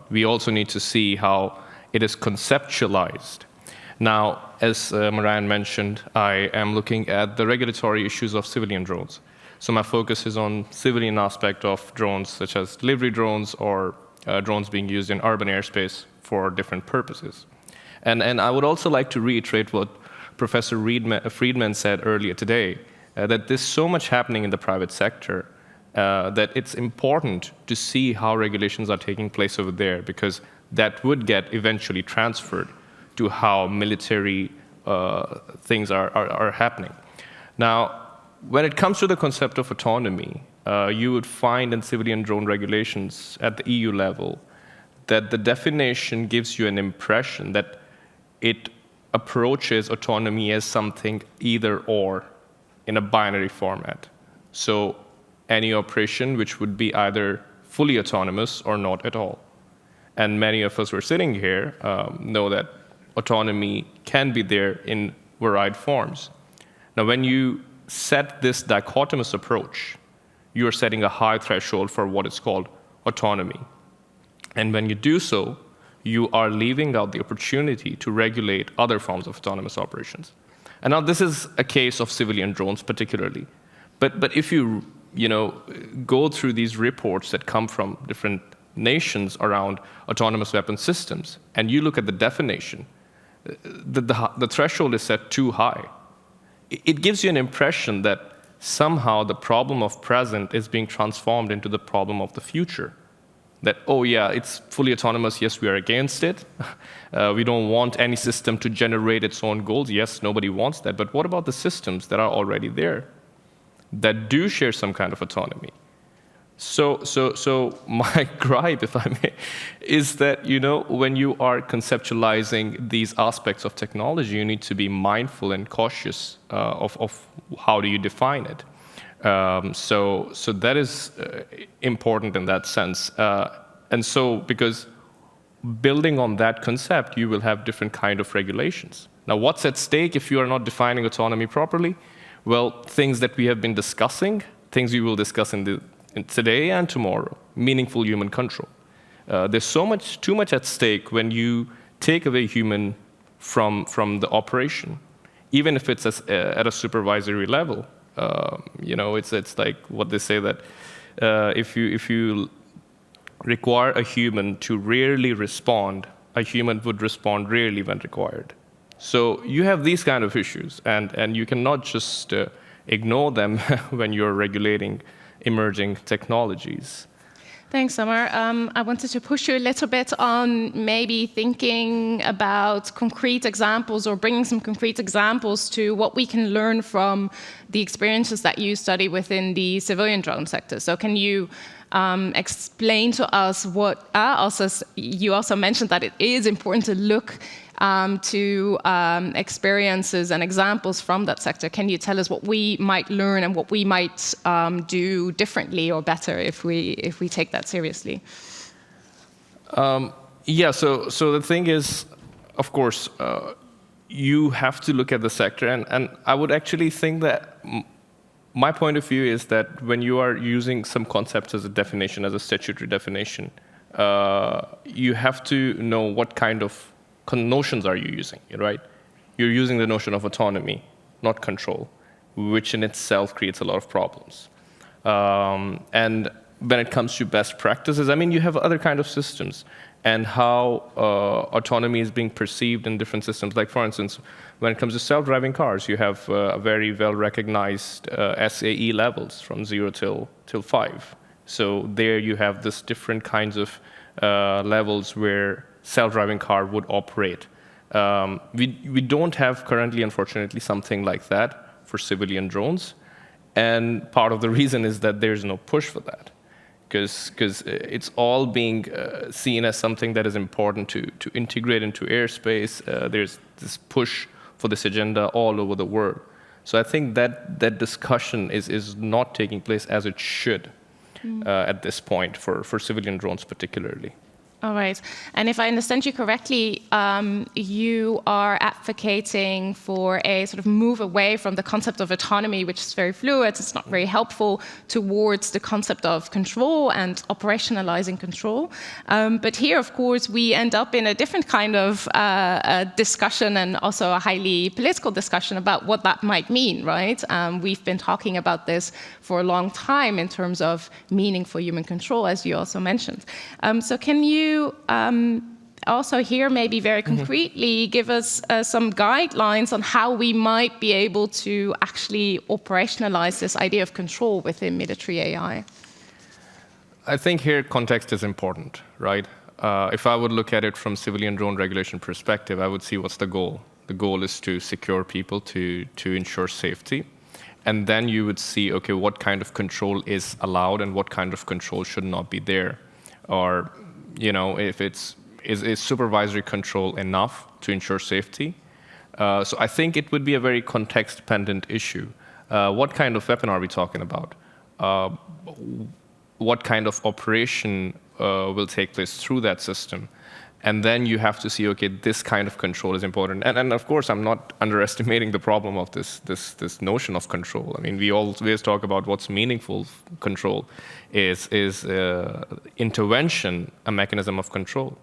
We also need to see how it is conceptualized. Now, as Marijn mentioned, I am looking at the regulatory issues of civilian drones. So my focus is on civilian aspect of drones, such as delivery drones or drones being used in urban airspace for different purposes. And I would also like to reiterate what Professor Friedman said earlier today, that there's so much happening in the private sector that it's important to see how regulations are taking place over there, because that would get eventually transferred to how military things are happening. Now, when it comes to the concept of autonomy, you would find in civilian drone regulations at the EU level that the definition gives you an impression that it approaches autonomy as something either or in a binary format. So any operation which would be either fully autonomous or not at all. And many of us who are sitting here know that autonomy can be there in varied forms. Now, when you set this dichotomous approach, you are setting a high threshold for what is called autonomy. And when you do so, you are leaving out the opportunity to regulate other forms of autonomous operations. And now this is a case of civilian drones particularly. But if you go through these reports that come from different nations around autonomous weapon systems, and you look at the definition, the threshold is set too high. It gives you an impression that somehow the problem of present is being transformed into the problem of the future. That, oh yeah, it's fully autonomous, yes, we are against it. We don't want any system to generate its own goals. Yes, nobody wants that. But what about the systems that are already there that do share some kind of autonomy? So my gripe, if I may, is that, when you are conceptualizing these aspects of technology, you need to be mindful and cautious of how do you define it. So that is important in that sense. And so, because building on that concept, you will have different kind of regulations. Now, what's at stake if you are not defining autonomy properly? Well, things that we have been discussing, things we will discuss in today and tomorrow, meaningful human control. There's too much at stake when you take away human from the operation, even if it's at a supervisory level. It's like what they say that if you require a human to rarely respond, a human would respond rarely when required. So you have these kind of issues, and you cannot just ignore them when you're regulating emerging technologies. Thanks, Samar. I wanted to push you a little bit on maybe thinking about concrete examples or bringing some concrete examples to what we can learn from the experiences that you study within the civilian drone sector. So can you explain to us what you also mentioned that it is important to look to experiences and examples from that sector. Can you tell us what we might learn and what we might do differently or better if we take that seriously? Yeah. So the thing is, of course, you have to look at the sector, and I would actually think that my point of view is that when you are using some concepts as a definition, as a statutory definition, you have to know what kind of notions are you using, right? You're using the notion of autonomy, not control, which in itself creates a lot of problems. And when it comes to best practices, you have other kind of systems and how autonomy is being perceived in different systems. Like, for instance, when it comes to self-driving cars, you have very well-recognized SAE levels from 0 till 5. So there you have this different kinds of levels where self-driving car would operate. We don't have currently, unfortunately, something like that for civilian drones. And part of the reason is that there's no push for that, because it's all being seen as something that is important to integrate into airspace. There's this push for this agenda all over the world. So I think that discussion is not taking place as it should at this point for civilian drones particularly. All right. And if I understand you correctly, you are advocating for a sort of move away from the concept of autonomy, which is very fluid, it's not very helpful, towards the concept of control and operationalizing control. But here, of course, we end up in a different kind of discussion, and also a highly political discussion about what that might mean, right? We've been talking about this for a long time in terms of meaning for human control, as you also mentioned. So can you also here maybe very concretely give us some guidelines on how we might be able to actually operationalize this idea of control within military AI? I think here context is important, right? If I would look at it from civilian drone regulation perspective, I would see what's the goal. The goal is to secure people, to ensure safety. And then you would see, okay, what kind of control is allowed and what kind of control should not be there. Or, you know, if is supervisory control enough to ensure safety? So I think it would be a very context-dependent issue. What kind of weapon are we talking about? What kind of operation will take place through that system? And then you have to see, okay, this kind of control is important. And of course, I'm not underestimating the problem of this notion of control. I mean, we always talk about what's meaningful control. Is intervention a mechanism of control?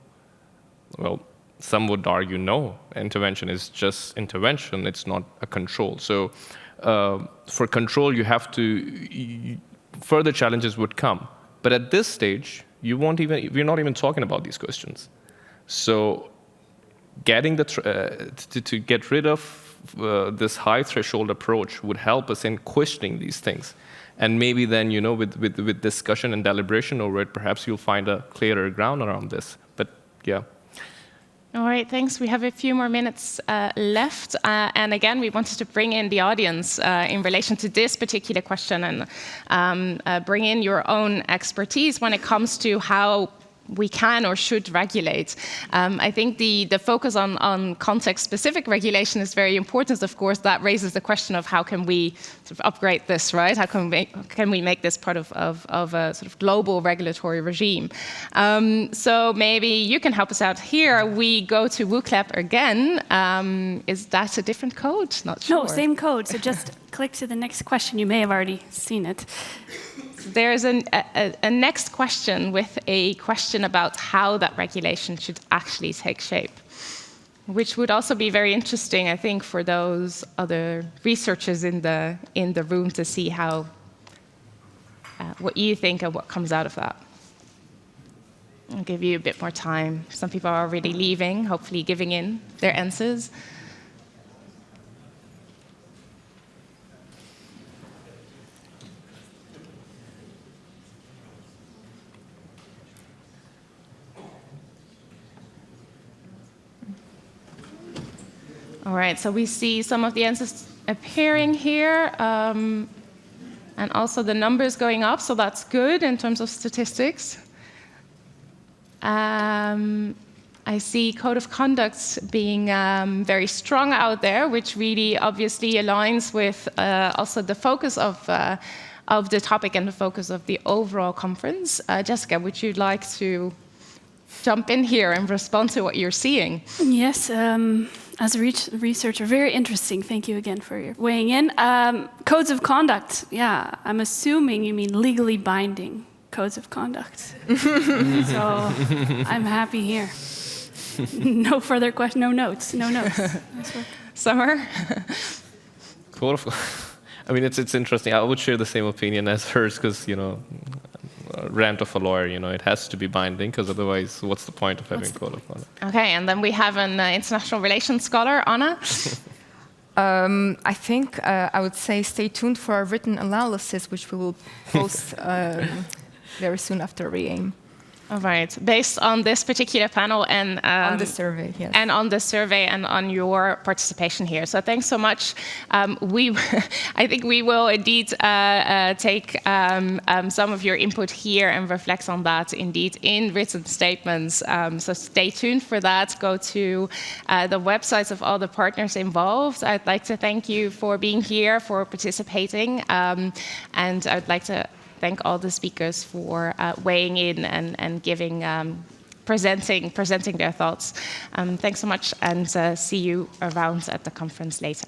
Well, some would argue no. Intervention is just intervention. It's not a control. So for control, you have to, further challenges would come. But at this stage, we're not even talking about these questions. So getting to get rid of this high threshold approach would help us in questioning these things. And maybe then, you know, with discussion and deliberation over it, perhaps you'll find a clearer ground around this. But yeah. All right, thanks. We have a few more minutes left. And again, we wanted to bring in the audience in relation to this particular question and bring in your own expertise when it comes to how we can or should regulate. I think the focus on context-specific regulation is very important. Of course, that raises the question of how can we sort of upgrade this, right? How can we make this part of a sort of global regulatory regime? So maybe you can help us out here. We go to WooClap again. Is that a different code? Not sure. No, same code. So just click to the next question. You may have already seen it. There's a next question with a question about how that regulation should actually take shape, which would also be very interesting, I think, for those other researchers in the room to see how what you think and what comes out of that. I'll give you a bit more time. Some people are already leaving, hopefully giving in their answers. All right, so we see some of the answers appearing here, and also the numbers going up, so that's good in terms of statistics. I see code of conduct being very strong out there, which really obviously aligns with also the focus of the topic and the focus of the overall conference. Jessica, would you like to jump in here and respond to what you're seeing? Yes. As a researcher, very interesting. Thank you again for your weighing in. Codes of conduct. Yeah, I'm assuming you mean legally binding codes of conduct. So I'm happy here. No further questions, no notes, no notes. Nice work. Samar? I mean, it's interesting. I would share the same opinion as hers because, you know, rant of a lawyer, you know, it has to be binding because otherwise, what's the point of having code of conduct? Okay, and then we have an international relations scholar, Anna. I think I would say stay tuned for our written analysis, which we will post very soon after REAIM. All right. Based on this particular panel and on the survey, yes. And on the survey and on your participation here. So thanks so much. I think we will indeed take some of your input here and reflect on that indeed in written statements. So stay tuned for that. Go to the websites of all the partners involved. I'd like to thank you for being here, for participating, and I'd like to thank all the speakers for weighing in and giving presenting their thoughts. Thanks so much, and see you around at the conference later.